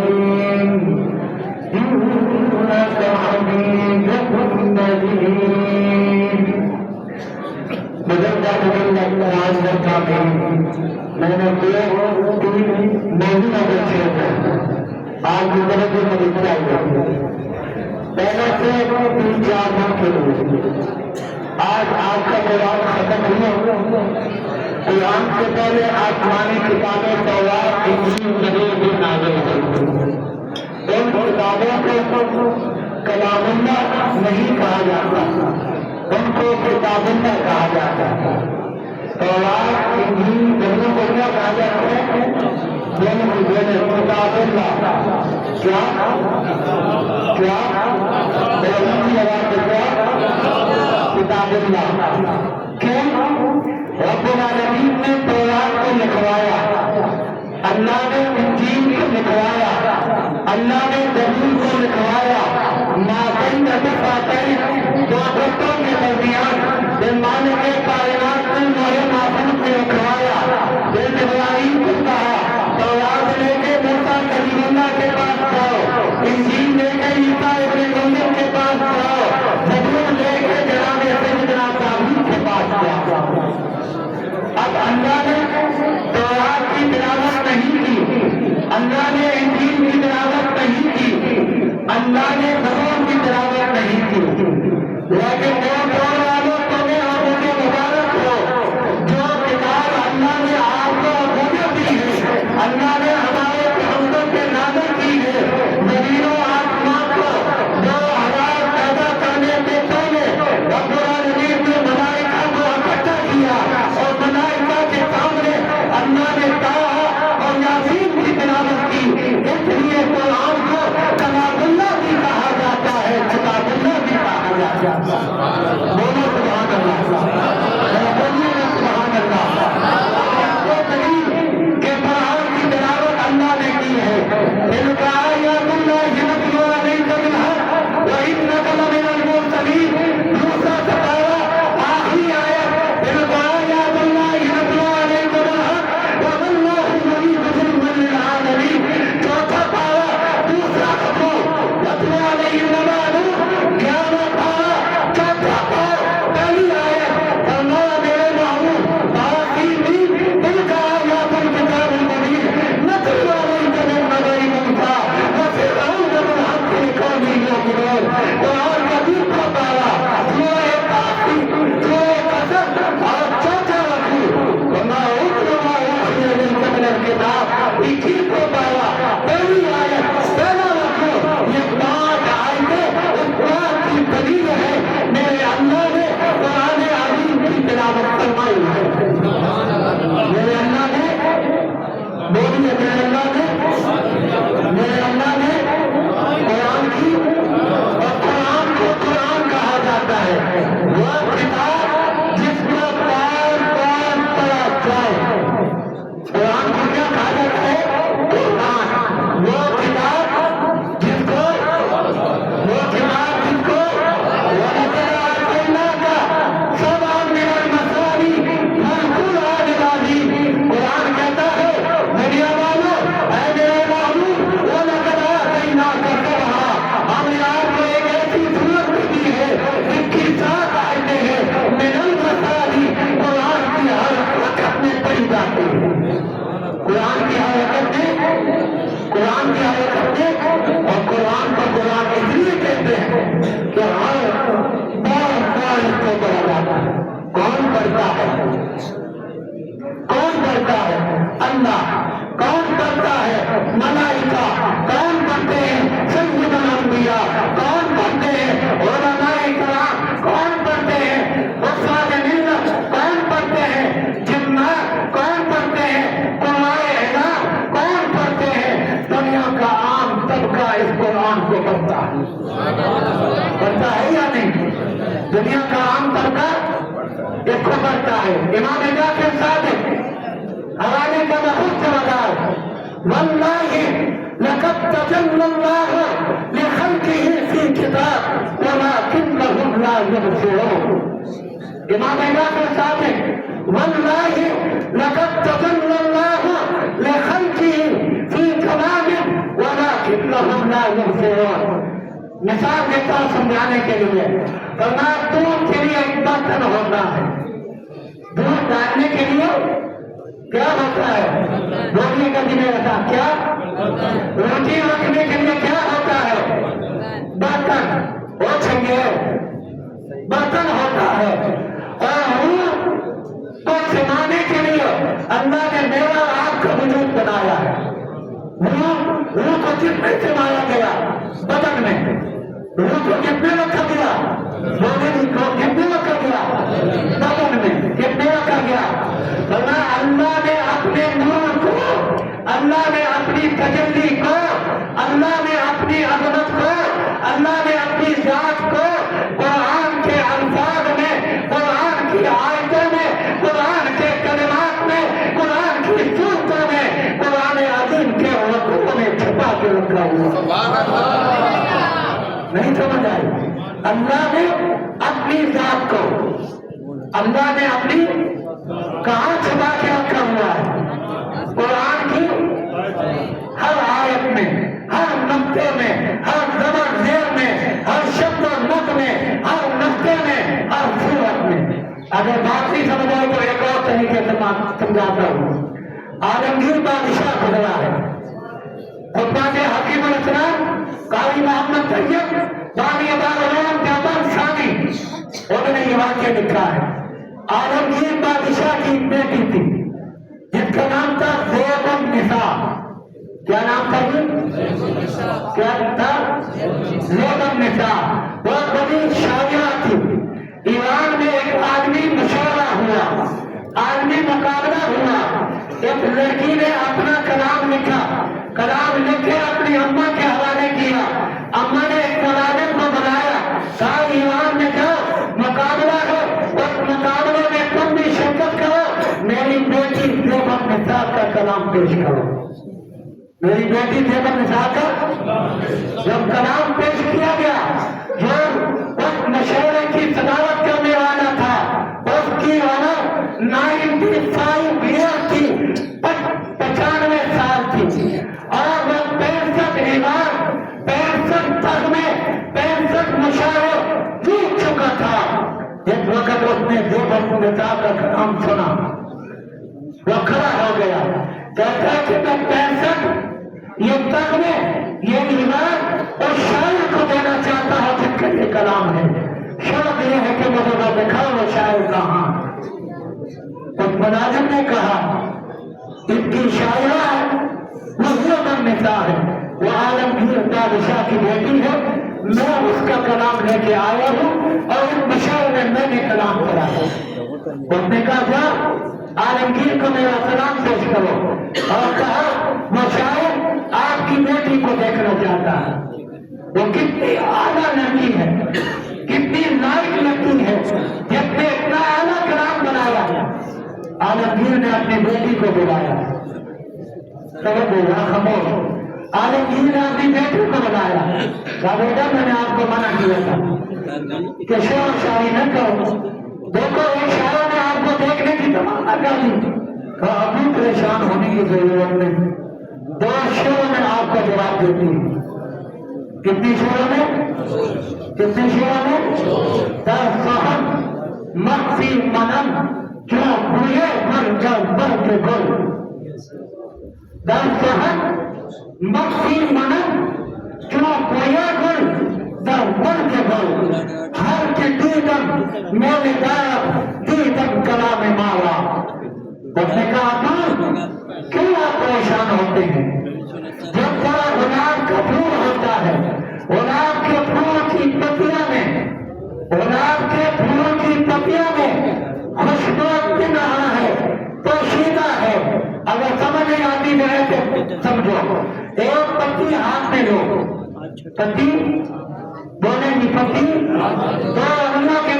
إنك حميد مجيد. بدل میں نے موجودہ بچے آج کی طرف سے مدد چاہیے پہلے سے 3-4 دن کے لیے. آج آپ کا قرآن ختم ہوا. قرآن سے پہلے آسمانی کتابیں تورات انجیل زبور بھی نازل ہوئی. ان کتابوں کو کلام اللہ نہیں کہا جاتا، ان کو کتاب اللہ کہا جاتا ہے. تورات انجیل دونوں کو کیا کہا جاتا ہے؟ دونوں کو کتاب اللہ. کیا کتاب اللہ. کیوں؟ رب العالمین نے تورات کو لکھوایا، اللہ نے انجیل کو لکھوایا، اللہ نے زبور کو لکھوایا. مابین بفاتین دو رتوں کے درمیان درمیانے کے کائنات کو لوح محفوظ میں لکھوایا. جب ابراہیم کو کہا تورات لے کے موسیٰ کلیم اللہ کے پاس جاؤ، انجیل لے کے عیسیٰ ابن مریم کے پاس جاؤ، زبور لے کے جناب سیدنا داؤد کے پاس جاؤ. اب اللہ نے تورات کی تلاوت نہیں کی، اللہ نے انجیل کی تلاوت نہیں کی، اللہ نے زبور کی تلاوت نہیں کی. لیکن وہ دور والوں تمہیں اور مجھے مبارک ہو جو کتاب اللہ نے آپ کو مجھے دی ہے، اللہ نے ہمارے پیغمبر کے نازل کی ہے. زمین و آسمان کو 2000 پیدا کرنے سے پہلے رب العالمین نے ملائکہ کو اکٹھا کیا اور ملائکہ کے سامنے اللہ نے کہا اور یاسین کی تلاوت کی. اس لیے قرآن کو کلام اللہ بھی کہا جاتا ہے، کتاب اللہ بھی کہا جاتا ہے. بولو سبحان اللہ، بولیے سبحان اللہ. وہ دلیل کہ قرآن کی تلاوت اللہ نے کی ہے. تلک آیات اللہ نتلوها علیک بالحق وإنک لمن المرسلین. دوسرا دنیا کا عام طبقہ اس کو پڑھتا ہے. امام جعفر صادق حوالے کا بہت سمجھدار. واللہ لقد تجلی اللہ لخلقہ فی کتاب ولکنہم لا یبصرون. امام جعفر صادق واللہ لقد تجلی اللہ لخلقہ فی کلام ولکنہم لا یبصرون. مثال دیتا ہوں سمجھانے کے لیے. فرمایا دودھ کے لیے ایک برتن ہوتا ہے. دودھ ڈالنے کے لیے کیا ہوتا ہے؟ روٹی کا دن رکھا کیا؟ روٹی رکھنے کے لیے کیا ہوتا ہے؟ برتن. وہ چاہیے برتن ہوتا ہے. اور روح کو سمانے کے لیے اللہ نے میرا آپ کا وجود بنایا ہے. روح کو جس میں سمایا گیا بدن میں, روح کو کتنے رکھا گیا؟ مومن کو کتنے رکھا گیا؟ بدن میں کتنے رکھا گیا؟ اللہ نے اپنے نور کو, اللہ نے اپنی تجلی کو, اللہ نے اپنی عظمت کو, اللہ نے اپنی ذات کو قرآن کے الفاظ میں, قرآن کی آیتوں میں, قرآن کے کلمات میں, قرآن کی صورتوں میں, قرآن عظیم کے رکوع میں چھپا کے رکھا ہوا. نہیں سمجھ آئی؟ اللہ نے اپنی ذات کو, اللہ نے اپنی کہاں چھپا کے رکھا ہوا ہے؟ قرآن کی ہر آیت میں, ہر نقطے میں, ہر زبر زیر میں, ہر شبد و نقط میں, ہر نقطے میں, ہر صورت میں. اگر بات نہیں سمجھ آئے تو ایک اور طریقے سے سمجھاتا ہوں. عالمگیر بادشاہ گزرا ہے. خطبہ کے حکیم الاسلام قاری محمد طیب بانی دارالعلوم دیوبند ثانی, انہوں نے یہ واقعہ لکھا ہے. عالمگیر بادشاہ کی ایک بیٹی تھی جس کا نام تھا زیب النساء. کیا نام تھا یہ؟ کیا تھا؟ زیب النساء. بہت بڑی شاعرہ تھی. ایران میں ایک عالمی مشورہ ہوا, عالمی مقابلہ ہوا. ایک لڑکی نے اپنا کلام لکھا, کلام لکھ کے اپنی اماں کے حوالے کیا. اماں نے ایک ملازم کو بنایا, کہا ایران میں جاؤ, مقابلہ ہو, اس مقابلے میں تم بھی شرکت کرو, میری بیٹی زیب النساء کا کلام پیش کرو. میری بیٹی زیب النساء کا جب کلام پیش کیا گیا, جو اس مشورے کی صدارت کرنے والا تھا, اس کی عمر 95 ایئر تھی, 95 سال تھی, اور وہ 65 ایوان, 65 تغمے, 65 مشاعرے جیت چکا تھا. ایک وقت اس نے زیب النساء کا کلام سنا, وہ کھڑا ہو گیا, کہتا ہے کہ میں 65 یہ تغمے, یہ ایمان اور شاعر کو دینا چاہتا ہوں جس کا یہ کلام ہے. شرط یہ ہے کہ مجھے وہ دکھاؤ وہ شاعر کہاں. اس ملازم نے کہا اس کی شاعرہ ہے, وہ زیب النساء ہے, وہ عالمگیر بادشاہ کی بیٹی ہے, میں اس کا کلام لے کے آیا ہوں اور اس مشاعرے میں نے کلام پڑھا ہے. اس نے کہا جا عالمگیر کو میرا سلام پیش کرو, اور کہا وہ شاعر آپ کی بیٹی کو دیکھنا چاہتا ہے. وہ کتنی اعلیٰ لڑکی ہے, کتنی لائق لڑکی ہے جس نے اتنا اعلیٰ کلام بنایا ہے. عالمگیر نے اپنی بیٹی کو بلایا, سب بولا خاموش. عالمگیر نے اپنی بیٹی کو بلایا, کہا بیٹا میں نے آپ کو منع کیا تھا کہ شعر و شاعری نہ کرو, دیکھو ایک شاعر نے آپ کو دیکھنے کی تمنا کر دی. کہا ابھی پریشان ہونے کی ضرورت نہیں, 2 شعروں میں آپ کو جواب دیتی ہوں. کتنی شعروں میں؟ کتنی شعروں میں؟ در فہم مخفی منم جو بوئے مر جا بر کے گل. در فہم مخفی منم جو بوئے گل در بر کے گل. ہر کے دیدم میرے دار دیدم کلام مالا. اس نے کہا دور کیوں آپ پریشان ہوتے ہیں؟ جب بڑا گلاب کا پھول ہوتا ہے, گلاب کے پھول کی پتیاں میں, گلاب کے پھول کی پتیاں میں خوشبو بن رہا ہے, پوشیدہ ہے. اگر سمجھ نہیں آتی ہے تو سمجھو. ایک پتی ہاتھ میں لو, پتی بولیں گی پتی, 2 انگلیوں کے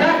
10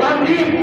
15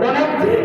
29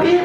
30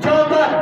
14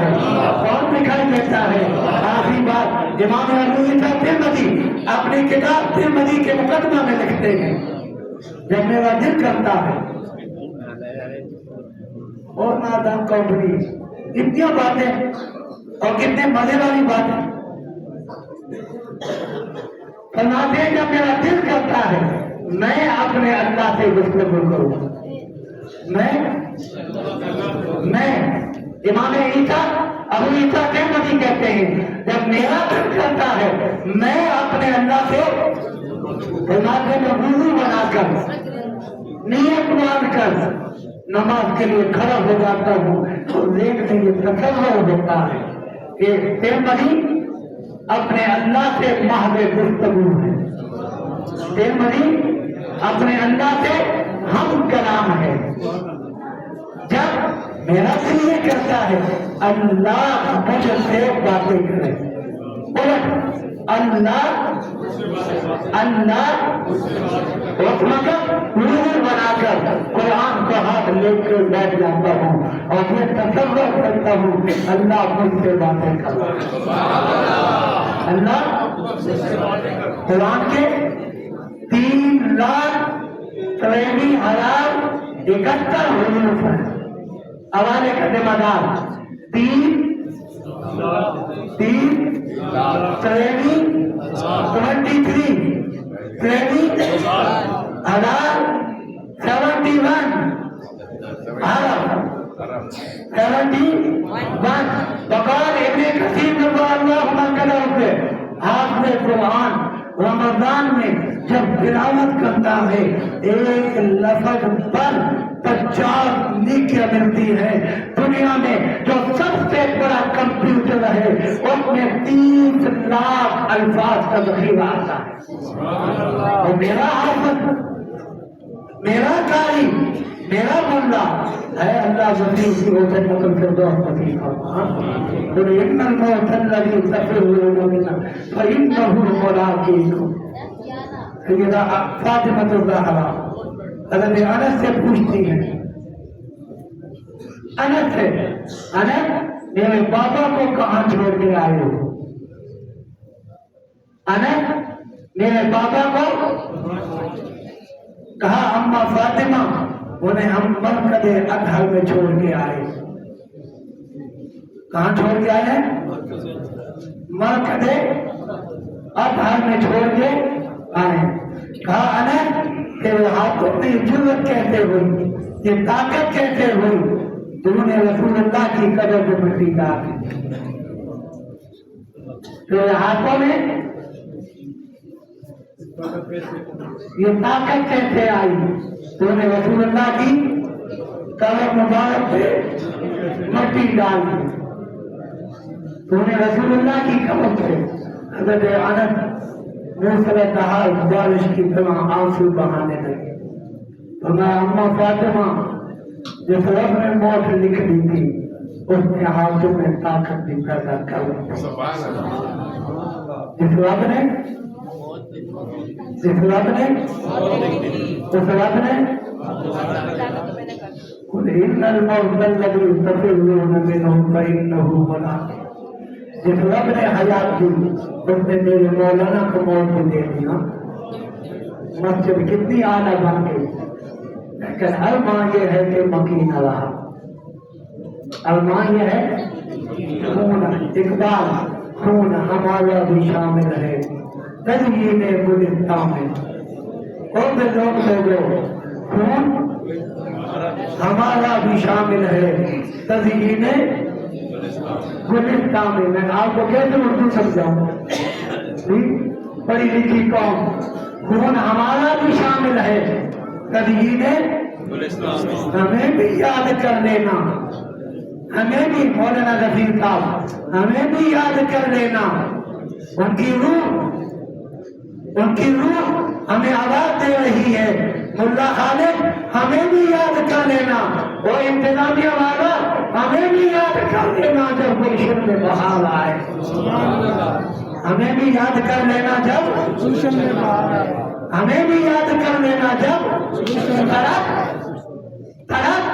ہے؟ کون دکھائی دیتا ہے؟ آخری بات امام ابو عیسیٰ ترمذی اپنی کتاب ترمذی کے مقدمہ میں لکھتے ہیں جب میرا دل کرتا ہے اور نادان کمپنی اتنی باتیں اور کتنے مزے والی باتیں فرماتے ہیں جب میرا دل کرتا ہے میں اپنے اللہ سے گفتگو کروں میں امام عیسیٰ ابو عیسیٰ ترمذی کہتے ہیں جب میرا دل کرتا ہے میں اپنے اللہ سے فرماتے میں وضو بنا کر نیت مان کر نماز کے لیے کھڑا ہو جاتا ہوں تو دیکھنے یہ تصور ہوتا ہے کہ ترمذی اپنے اللہ سے محض گفتگو ہے، ترمذی اپنے اللہ سے ہم کلام ہے۔ جب میرا دل یہ کہتا ہے اللہ مجھ سے باتیں کرے، اللہ اس وقت روح بنا کر قرآن کو ہاتھ لے کر بیٹھ جاتا ہوں اور یہ تصور کرتا ہوں کہ اللہ مجھ سے باتیں کر رہا ہے۔ اللہ قرآن کے 3,63,071 حروف ہیں، حوالے کا ذمہ دار 71 بقال ابن کثیر اللہ عنہ حافظ قرآن رمضان میں جب تلاوت کرتا ہے ایک لفظ پر 50 نیکیاں ملتی ہے۔ دنیا میں جو سب سے بڑا کمپیوٹر ہے اس میں 30 لاکھ الفاظ کا ذخیرہ آتا ہے، اور میرا حافظ، میرا قاری، میرا بندہ ہے اللہ وسیع کی وجہ مطلب فردوس نصیب فرما۔ قل ان الموت الذی تفرون منه فانه ملاقیکم۔ سیدہ فاطمہ الزہرا حضرت انس سے پوچھتی ہیں، انس سے، انس میرے بابا کو کہاں چھوڑ کے آئے ہو؟ انس میرے بابا کو کہا اما فاطمہ انہیں ہم مرکز اطہر میں چھوڑ کے آئے۔ کہاں چھوڑ کے آئے؟ مرکز اطہر میں چھوڑ کے آئے۔ کہا انس تیرے ہاتھوں میں جرأت کیسے ہوئی، یہ طاقت کیسے ہوئی؟ تم نے رسول اللہ کی قدر کو مٹی ڈالی، تیرے ہاتھوں میں یہ طاقت کیسے آئی؟ تو نے رسول اللہ کی قبر مبارک سے مٹی ڈال دی، تو نے رسول اللہ کی قبر سے حضرت انس موسلادھار بارش کی طرح آنسو بہانے لگے۔ تو میں اما فاطمہ جس رب نے موت لکھ دی تھی اس نے ہاتھوں میں طاقت بھی پیدا کر دی، جس رب نے قل ان الموت الذی تفرون منه فانه ملاقیکم۔ جس رب نے حیات دی اس نے میرے مولانا کو موت بھی دے دیا۔ مسجد کتنی اعلیٰ بن گئی، لیکن ارمان یہ ہے کہ مکین رہا، ارمان یہ ہے خون اقبال، خون ہمارا بھی شامل ہے تزئین گلستان میں۔ اور میں لوگوں خون ہمارا بھی شامل ہے تزئین گلستان میں۔ میں آپ کو کیسے اردو سمجھاؤں؟ پڑھی لکھی قوم، خون ہمارا بھی شامل ہے تزئین گلستان۔ ہمیں بھی یاد کر لینا، ہمیں بھی مولانا ظفیر صاحب ہمیں بھی یاد کر لینا، ان کی روح ہمیں آواز دے رہی ہے۔ ملا خالد ہمیں بھی یاد کر لینا، وہ انتظامیہ والا ہمیں بھی یاد کر لینا جب گلشن میں بہار آئے، ہمیں بھی یاد کر لینا جب گلشن میں بہار آئے، ہمیں بھی یاد کر لینا جب تڑپ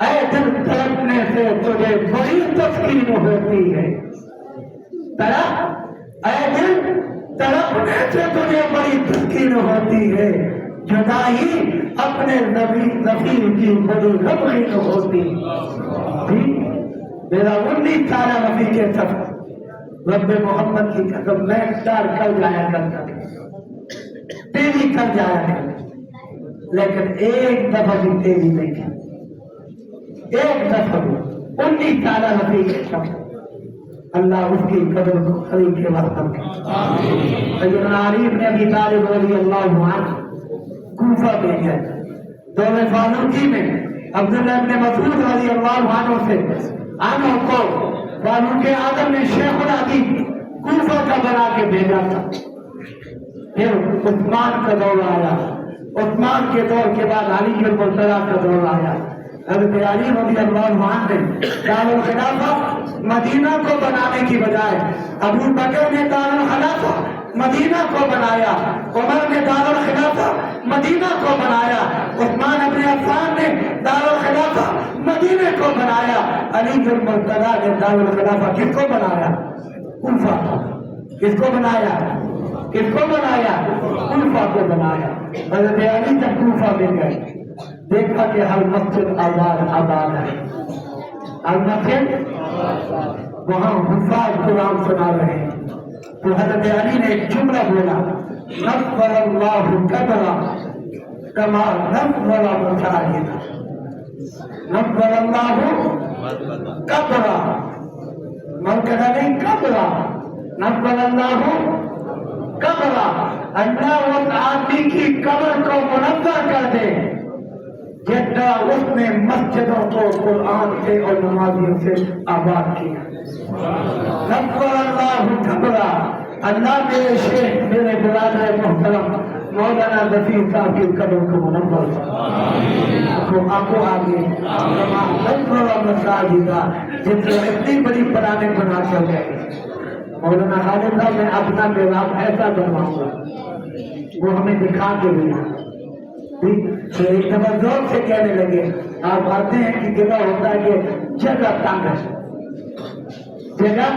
اے دل تڑپنے سے سے تجھے بڑی تسکین ہوتی ہے، اے دل تڑپنے سے تجھے بڑی تسکین ہوتی ہے، جدائی اپنے ظفیر کی بڑی غمگین ہوتی ہے۔ میرا 19 سالہ نبی کے سفر رب محمد کی قسم میں ڈر کر جایا کرتا تیزی کر جایا کرتا، لیکن ایک دفعہ بھی تیزی نہیں کی، ایک دفعہ بھی 19 سالہ نبی کے سفر اللہ اس کی قدر کو خرید کے وقت سیدنا علی بن ابی طالب رضی اللہ عنہ کوفہ میں گئے، دور فاروقی میں عبداللہ بن مسعود رضی اللہ عنہ سے عنہ کو فاروق اعظم نے شیخ الحدیث کوفہ کا بنا کے بھیجا تھا۔ پھر عثمان کا دور آیا، عثمان کے دور کے بعد علی المرتضیٰ کا دور آیا، حضرت علی رضی اللہ عنہ نے دارالخلافہ مدینہ کو بنانے کی بجائے ابو بکر نے دارالخلافہ مدینہ کو بنایا، عمر نے دارالخلافہ مدینہ کو بنایا، عثمان ابن عفان نے دارالخلافہ مدینہ کو بنایا، علی المرتضیٰ نے دارالخلافہ کس کو بنایا؟ کوفہ۔ کس کو بنایا؟ کس کو بنایا؟ کوفہ کو بنایا۔ حضرت علی جب کوفہ میں گئے دیکھا کہ ہر مسجد آباد ہے، ہر مسجد وہاں حفاظ قرآن سنا رہے ہیں، تو حضرت علی نے ایک جملہ بولا، نفر اللہ قبرا کما نفر مساجدہ، نفر اللہ قبرا، مرکزہ نہیں قبرا، نفر اللہ قبرا، اللہ اس آدمی کی قبر کو منور کر دے جتنا اس نے مسجدوں کو قرآن سے اور نمازیوں سے آباد کیا۔ نفر اللہ قبرا، اللہ میرے شیخ میرے برادر محترم مولانا ظفیر صاحب کی قبر کو منور کو آگے نفر مساجدہ، جن سے اتنی بڑی پرانے بنا کر گئے۔ مولانا خالد صاحب میں اپنا میراب ایسا بنواؤں گا، وہ ہمیں دکھا کے دیا، تو ایک دفعہ زور سے کہنے لگے، آپ آتے ہیں کہ جگہ ہوتا ہے کہ جگہ تنگ ہے، جگہ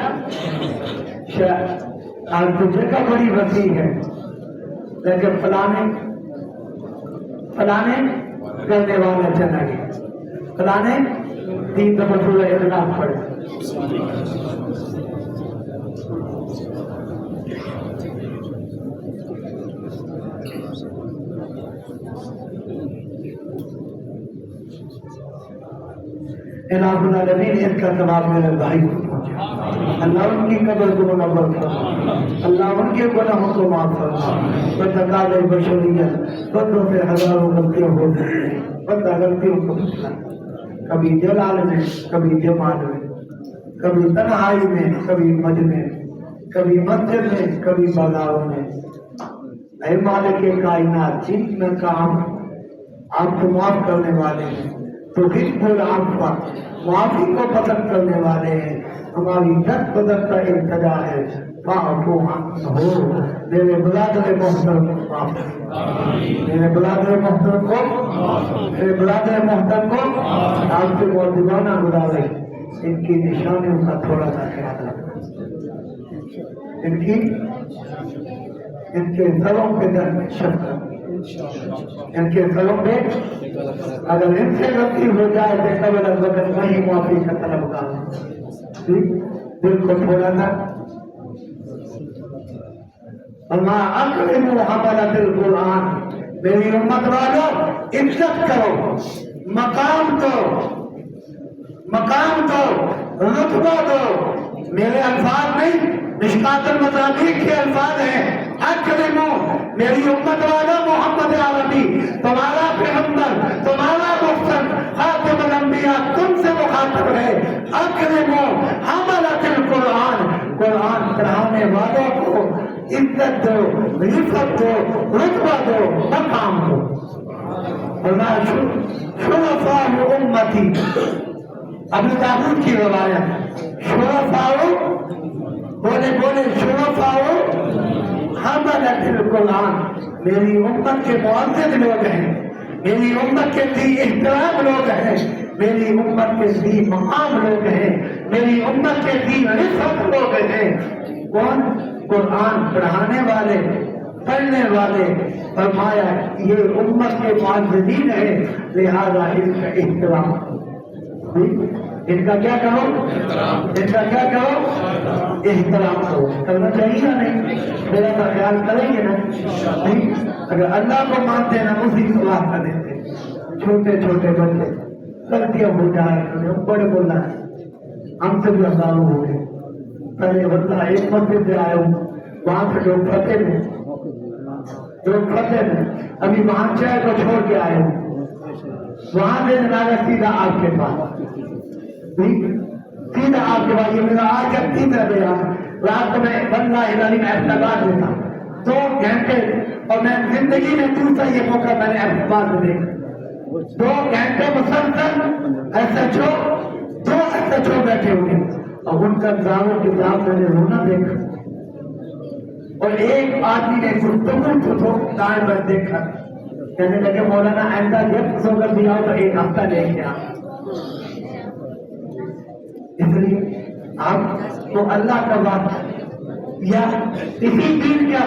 آج تو جگہ بڑی وسیع ہے، لیکن فلانے کرنے والا چلا گیا، فلانے 3 دفعہ سورہ اخلاص پڑھے۔ الہ العالمین اس کا ثواب میرے بھائی کو پہنچا، اللہ ان کی قبر کو منور فرما، اللہ ان کے گناہوں کو معاف فرما۔ بتقاضۂ بشریت بندوں سے ہزاروں غلطیاں ہو سکتی ہیں، بندہ غلطیوں کو بچنا، کبھی جلال میں کبھی جمال میں، کبھی تنہائی میں کبھی مجمع میں، کبھی مسجد میں کبھی بازاروں میں۔ اے مالک کائنات، جتنا کام آپ کو معاف کرنے والے ہیں تو حزب العفو معافی کو پسند کرنے والے ہیں، ہماری دست بدست کا التجا ہے، فاعفو عنہ، میرے برادر محترم کو معاف کریں، میرے برادر محترم کو آپ سے موجودانہ گزارے ان کی نشانیوں کا تھوڑا سا خیال رکھنا، ان کے سروں کے در میں شفقت، ان کے سروں پہ اگر ان سے غلطی ہو جائے تو قبل از وقت وہی معافی کا طلبگار، دل کو تھوڑا سا وما اکرموا حملۃ القرآن، میری امت والوں عزت کرو، مقام دو، رتبہ دو، میرے الفاظ نہیں مشکات المصابیح کے الفاظ ہیں، اکرموا، میری امت والا محمد عربی تمہارا پیغمبر، تمہارا مفسر خاتم الانبیاء تم سے مخاطب ہے، اکرموا حملۃ القرآن، قرآن پڑھانے والوں کو عزت دو، رفعت دو، رتبہ دو، مقام دو۔ شرفاء امتی، ابو داؤد کی روایت، شرفاء بولے شرفاء حملۃ القرآن، میری امت کے معزز لوگ ہیں، میری امت کے ذی احترام لوگ ہیں، میری امت کے ذی مقام لوگ ہیں، میری امت کے ذی رفعت لوگ ہیں۔ کون؟ قرآن پڑھانے والے، پڑھنے والے۔ فرمایا یہ امت کے معززین ہیں، لہذا ان کا احترام، ان کا کیا کرو؟ ان کا کیا کرو؟ احترام کرو۔ کرنا چاہیے یا نہیں؟ میرا تو خیال کریں گے نا؟ نہیں؟ اگر اللہ کو مانتے نا اسی صلاح کر دیتے۔ چھوٹے چھوٹے بچے غلطیاں ہو جائے، بڑے بولنا ہے ہم سے بھی ہزاروں ہو گئے۔ پہلے بندہ ایک مسجد سے آیا ہوں، وہاں سے لوگ پھنسے میں، ابھی وہاں چائے کو چھوڑ کے آئے ہوں، وہاں سے جنازہ سیدھا آپ کے پاس، سیدھا آپ کے پاس۔ یہ میرا آج کا تیسرا بیان۔ رات کو میں واللہ العظیم احتجاج میں تھا 2 گھنٹے، اور میں زندگی میں دوسرا یہ موقع میں نے احتجاج میں دیکھا 2 گھنٹے مسلسل دو SHO بیٹھے ہوئے، اور ان کا دعوت کتاب میں نے رونا دیکھا، اور ایک آدمی نے گفتگو کو دائیں بائیں دیکھا، کہنے لگے مولانا آئندہ جب سو کر دیا تو 1 ہفتہ لے کے آ۔ اس لیے آپ تو اللہ کا بات یا اسی دین کا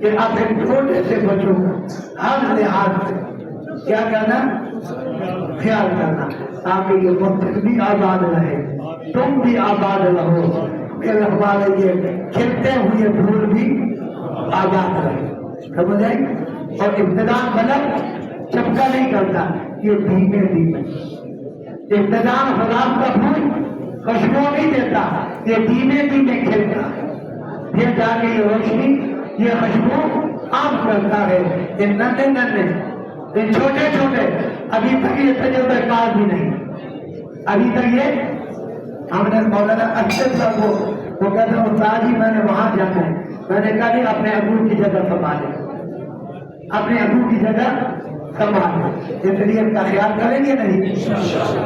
کہ آپ ایک چھوٹے سے بچوں کو ہر لحاظ سے کیا کرنا، خیال کرنا، تاکہ یہ وقت بھی آباد رہے، تم بھی آباد رہو، پھر ہمارے یہ کھلتے ہوئے پھول بھی آباد رہے۔ سمجھ آئی؟ اور ابتدان بلب چپکا نہیں کرتا، یہ دھیمے دھیمے ابتدان خراب کا پھول خوشبو نہیں دیتا، یہ دھیمے دھیمے کھلتا ہے، پھر جا کے یہ روشنی، یہ خوشبو عام کرتا ہے۔ یہ ننے ننے، یہ چھوٹے چھوٹے، ابھی تک یہ تجربہ کار بھی نہیں، ابھی تک یہ ہم نے مولانا اشرف صاحب کو وہ کہتے ہیں استاد جی میں نے وہاں جانا ہے، میں نے کہا نہیں اپنے ابو کی جگہ سنبھالے، اپنے ابو کی جگہ سنبھالے، اس لیے ان کا خیال کریں گے نہیں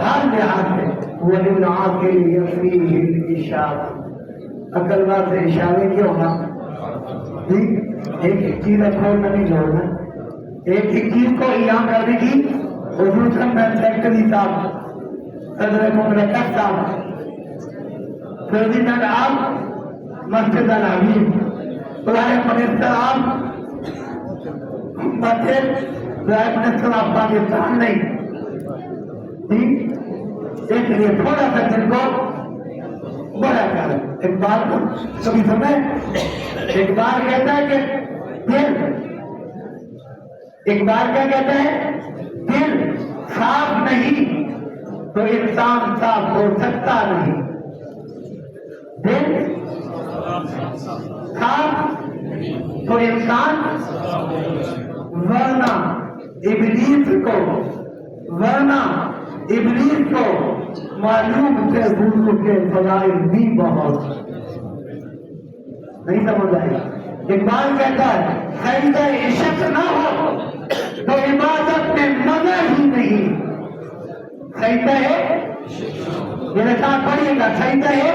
ہر لحاظ سے۔ وَلِلْعَاقِلِ يَكْفِيهِ الْإِشَارَةُ، عقل بات سے اشارے کیوں ہونا؟ ایک چیز چھوڑنا نہیں چھوڑنا، ایک چیز کو ایام کرنے کی حضور صاحب میں سیکٹری صاحب، صدر مملکت صاحب، پریزیڈنٹ آپ مسجد الحبیب، پرائم منسٹر آپ مسجد پرائم منسٹر آپ پاکستان نہیں، اس لیے تھوڑا سا دل کو بڑا کر۔ اقبال کو کبھی سمجھے؟ اقبال کہتا ہے کہ دل، اقبال کیا کہتا ہے؟ دل صاف نہیں تو انسان صاف ہو سکتا نہیں، دل صاف تو انسان، ورنہ ابلیس کو معلوم تھے گرو کے فضائل بھی بہت، نہیں سمجھ آئے گا۔ اقبال کہتا ہے سجدہ عشق نہ ہو تو عبادت میں مزہ ہی نہیں، سجدہ ہے میرے ساتھ پڑھیے گا، سجدہ ہے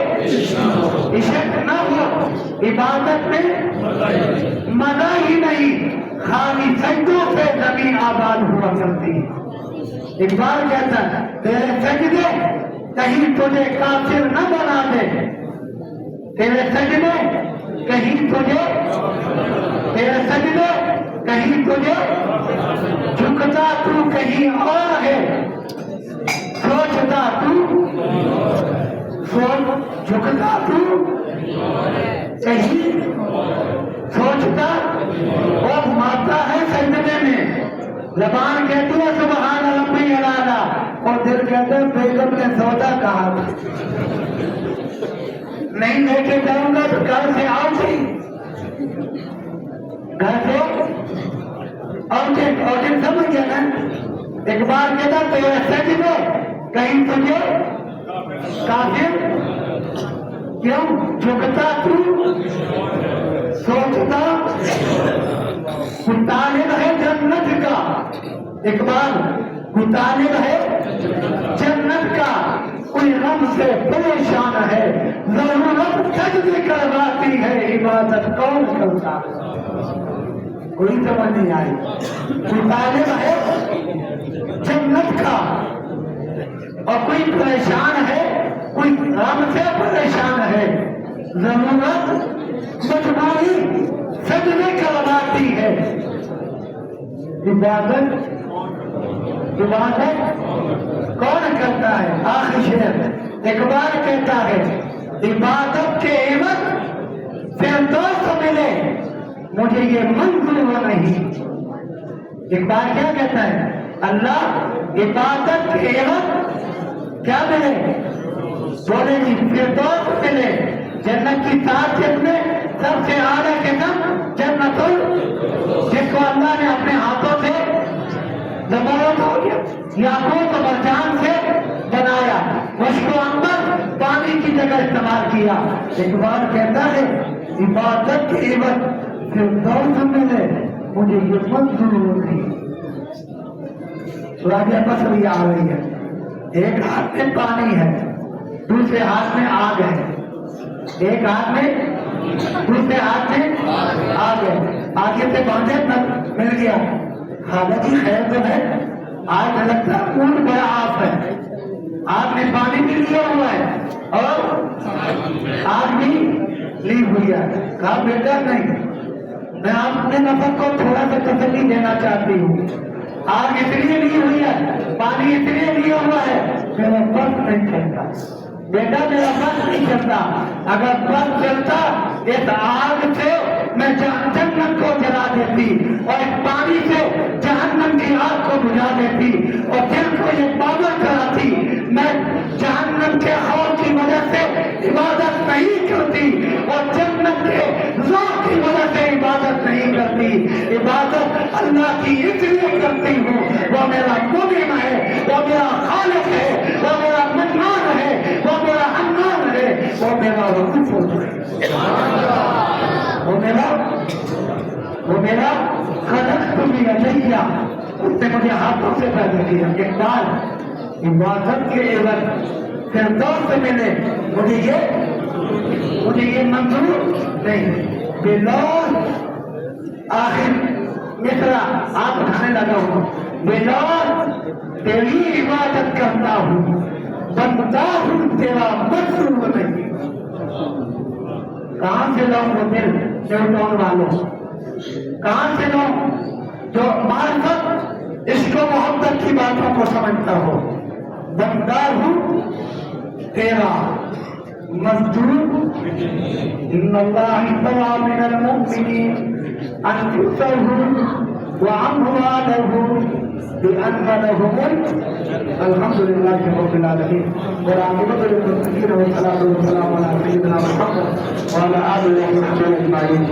عشق نہ ہو عبادت میں مزہ ہی نہیں، خالی سجدوں سے زمین آباد ہوا کرتی ہے۔ اقبال کہتا ہے تیرے سجدے کہیں تجھے کافر نہ بنا دے، تیرے سجدے کہیں تجھے جھکتا تو کہیں اور ہے، سوچتا تو جھکتا تو کہیں سوچتا اور مارتا ہے سجدے میں، زبان کہتی ہے سبحان ربی الاعلیٰ، اور دل کہتا ہے بیگم نے سودا کہا تھا، نہیں لے کے جاؤں گا تو گھر سے آؤ گی، گھر سے اور سمجھ گیا نا۔ اقبال کہتا تیرے سجدے کہیں تجھے کافر، کیوں جھکتا تو سوچتا، طالب ہے جنت کا، اقبال طالب ہے جنت کا، کوئی غم سے پریشان ہے، ضرورت سجدے کرواتی ہے، عبادت کون کرتا؟ کوئی سمجھ نہیں آئی۔ کوئی طالب ہے جنت کا، اور کوئی پریشان ہے، کوئی غم سے پریشان ہے، ضرورت مجبوری سجدے کرواتی ہے۔ عبادت کون کرتا ہے؟ آخر شعر اقبال کہتا ہے عبادت کے عوض فردوس ملے مجھے یہ منظور نہیں۔ اقبال کیا کہتا ہے؟ اللہ عبادت کے عوض کیا ملے؟ بولے جی فردوس ملے، جنت کی 7 جنت میں سب سے اعلیٰ قسم جنت جس کو اللہ نے اپنے ہاتھوں سے زبرجد ہو گیا یاقوت و مرجان سے بنایا، مشک و عنبر پانی کی جگہ استعمال کیا۔ اقبال کہتا ہے عبادت کے عوض فردوس ملے مجھے یہ منظور نہیں۔ راجہ بصری آ رہی ہے، ایک ہاتھ میں پانی ہے، دوسرے ہاتھ میں آگ ہے، ایک ہاتھ میں دوسرے ہاتھ میں آگ ہے، آگے سے باندھے مل گیا، حالانکہ خیر تو ہے، آگ لگتا اونٹ بڑا آپ ہے، آگ میں پانی بھی لیا ہوا ہے اور آگ بھی لی ہوئی ہے۔ کہا بیٹا نہیں، میں آپ اپنے نفس کو تھوڑا سا تسلی دینا چاہتی ہوں، آگ اس لیے لی ہوئی ہے، پانی اس لیے لیا ہوا ہے، میرا بس نہیں چلتا بیٹا، میرا بس نہیں چلتا، اگر بس چلتا اس آگ سے میں جنت کو جلا دیتی اور اس پانی سے جہنم کی آگ کو بجھا دیتی اور دل کو یہ باور کراتی میں جہنم کے خوف کی وجہ سے عبادت نہیں کرتی اور جنت کے ذوق کی وجہ سے عبادت نہیں کرتی۔ عبادت اللہ کی اس لیے کرتی ہوں، وہ میرا منعم ہے، وہ میرا خالق ہے، وہ میرا منان ہے، وہ میرا حنان ہے، وہ میرا رؤوف ہے، وہ میرا خلقت بیدیہ، اس نے مجھے ہاتھوں سے پیدا کیا۔ اقبال عبادت کے عوض فردوس سے ملے مجھے یہ منظور نہیں۔ بلال آخر مصرع آپ اٹھانے لگا ہوں، بلال تیری عبادت کرتا ہوں، بندہ ہوں تیرا مطلوب نہیں۔ کہاں سے لوگ وہ دل ٹون والوں، کہاں سے لوگ جو معرفت عشق و محبت کی باتوں کو سمجھتا ہو، بندہ ہوں تیرا مزدور۔ ان اللہ اشتری من المؤمنین انفسهم واموالهم بأن لهم الحمد لله رب العالمين والعاقبة للمتقين والصلاة والسلام على سيدنا محمد وعلى آله وصحبه أجمعين۔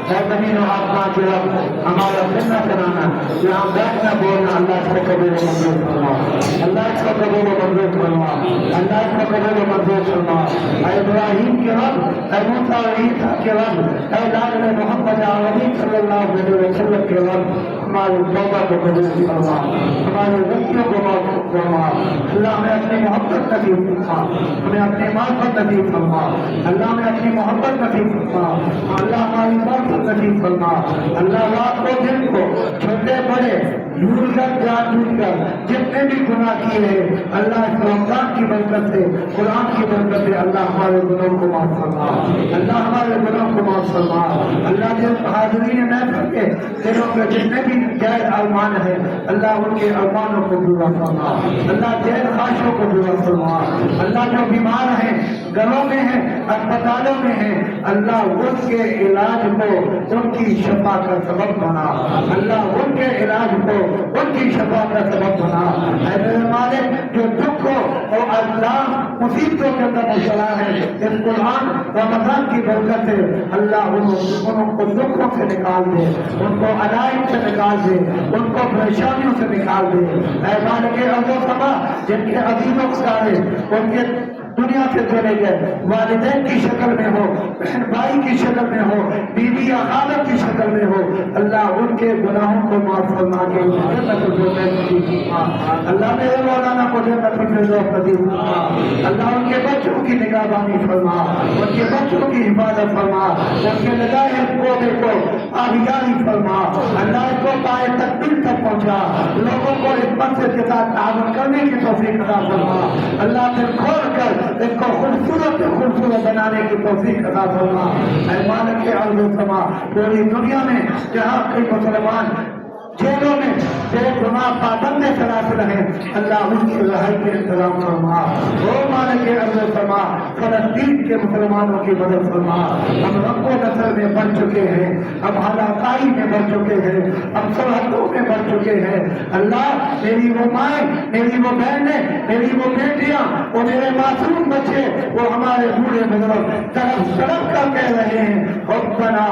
اے زمین و آسمان کے رب، ہمارا سننا سنانا، یہاں بیٹھنا بولنا اللہ اس کو قبول و منظور فرما، اللہ اس کو قبول و منظور فرما، اللہ اس کو قبول و منظور فرما۔ اے ابراہیم کے رب، اے موسیٰ و عیسیٰ کے رب، اے لاڈل محمد عربی صلی اللہ علیہ وسلم کے رب، ہماری توبہ کو قبول فرما، ہماری غلطیوں کو معاف فرما۔ اللہ ہمیں اپنی محبت نصیب فرما، ہمیں اپنی معرفت نصیب فرما، اللہ ہمیں اپنی محبت نصیب فرما، اللہ ہماری معرفت نصیب فرما۔ اللہ رات کو دن کو چھوٹے بڑے بھول کر جان بوجھ کر جتنے بھی گناہ کیے ہیں اللہ اس رمضان کی برکت سے، قرآن کی برکت سے اللہ ہمارے گناہوں کو معاف فرما، اللہ ہمارے گناہوں کو معاف فرما۔ اللہ کے حاضرین محفل کے دلوں میں جتنے بھی جائز ارمان ہیں اللہ ان کے ارمانوں کو پورا فرما، اللہ جائز خواہشوں کو پورا فرما۔ اللہ جو بیمار ہیں، گھروں میں ہیں، اسپتالوں میں ہیں، اللہ ان کے علاج کو ان کی شفا کا سبب بنا، اللہ ان کے علاج کو ان کی شفا کا سبب بنا۔ اے میرے مالک جو دکھ ہو اور اللہ مصیبتوں کے اندر مبتلا ہے، اس قرآن رمضان کی برکت سے اللہ ان کو دکھوں سے نکال دے، ان کو علائم سے نکال دے، ان کو پریشانیوں سے نکال دے۔ اے مالک ارض و سما، جن کے عزیزوں کا ان کے دنیا سے چلے گئے، والدین کی شکل میں ہو، بہن بھائی کی شکل میں ہو، بیوی یا خالد کی شکل میں ہو، اللہ ان کے گناہوں کو معاف فرما کے جنت الفردوس نصیب فرما۔ اللہ میرے مولانا کو جنت الفردوس نصیب فرما۔ اللہ ان کے بچوں کی نگہبانی فرما، ان کے بچوں کی حفاظت فرما، ان کے نجائز پودے کو آبیاری فرما۔ اللہ اس کو پائے تکمیل تک پہنچا، لوگوں کو اس منصب کے ساتھ تعاون کرنے کی توفیق عطا فرما۔ اللہ دل کھول کر اس کو خوبصورت بنانے کی توفیق عطا فرما۔ اے مالک ارض و سما، پوری دنیا میں جہاں کئی مسلمان جیلوں میں بے گناہ پابند سلاسل ہیں، اللہ ان کی رہائی کے انتظام فرما۔ او مالک ارض و سما، فلسطین کے مسلمانوں کی مدد فرما۔ ہم رب و نسل میں بڑھ چکے ہیں، اب ہلاکائی میں بڑھ چکے ہیں، اب سرحدوں میں بڑھ چکے ہیں۔ اللہ میری وہ مائیں، میری وہ بہنیں، میری وہ بیٹیاں، وہ میرے معصوم بچے، وہ ہمارے بوڑھے بزرگ طرف کر کہہ رہے ہیں ربنا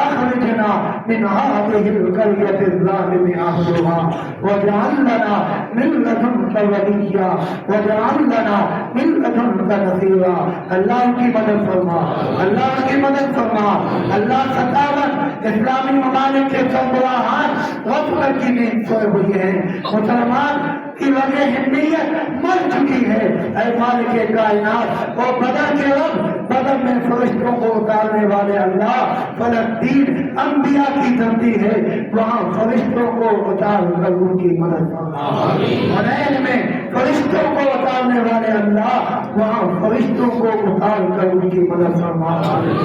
اخرجنا من هذه القرية الظالم أهلها واجعل لنا من لدنك وليا واجعل لنا من لدنك نصيرا۔ اللہ ان کی مدد فرما، اللہ ان کی مدد فرما۔ اللہ 57 اسلامی ممالک کے سربراہان غفلت کی نیند سوئے ہوئے ہیں، مسلمان کی وجہ ہندیت مر چکی ہے۔ اے مالک کائنات، وہ بدر کے رب، بدر میں فرشتوں کو اتارنے والے اللہ، فلسطین انبیاء کی دھرتی ہے، وہاں فرشتوں کو اتار کر ان کی مدد فرما۔ حنین میں فرشتوں کو اتارنے والے اللہ، وہاں فرشتوں کو اتار کر ان کی مدد فرما۔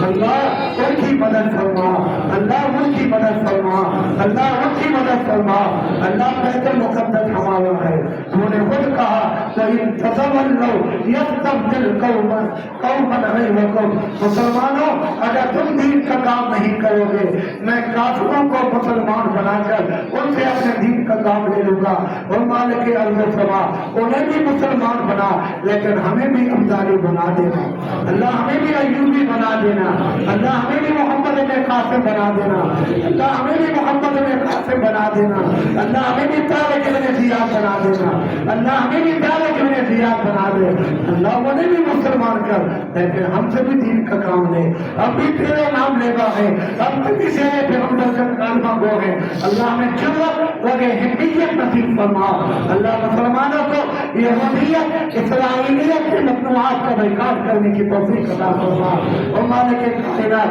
اللہ ان کی مدد فرما، اللہ ان کی مدد فرما، اللہ ان کی مدد فرما۔ اللہ بیت المقدس ہمارا ہے، انہوں نے خود کہا وَإِن تَتَوَلَّوْا يَسْتَبْدِلْ قَوْمًا غَيْرَكُمْ۔ مسلمانوں اگر تم دین کا کام نہیں کرو گے، میں کافروں کو مسلمان بنا کر ان سے اپنے دین کا کام لے لوں گا۔ اور مالک ارض و سما، انہیں بھی مسلمان بنا، لیکن ہمیں بھی ابدالی بنا دینا، اللہ ہمیں بھی ایوبی بنا دینا، اللہ ہمیں بھی محمد بن قاسم بنا دینا، اللہ ہمیں بھی محمد بن قاسم بنا دینا، اللہ ہمیں بھی طارق بن زیاد بنا دینا، اللہ ہمیں بھی طارق بن زیاد بنا دے۔ اللہ انہیں بھی مسلمان کر، لیکن ہم سے بھی دین کا کام لے، ہم بھی تیرے نام لیوا ہے، ہم بھی سے پیغمبر کا کلمہ گو ہے۔ اللہ ہمیں جرأت و ہمت نصیب فرما۔ اللہ مسلمانوں کو یہودیت اسرائیلیت کے ممنوعات کا بیکار کرنے کی توفیق عطا فرما۔ اور مالک کائنات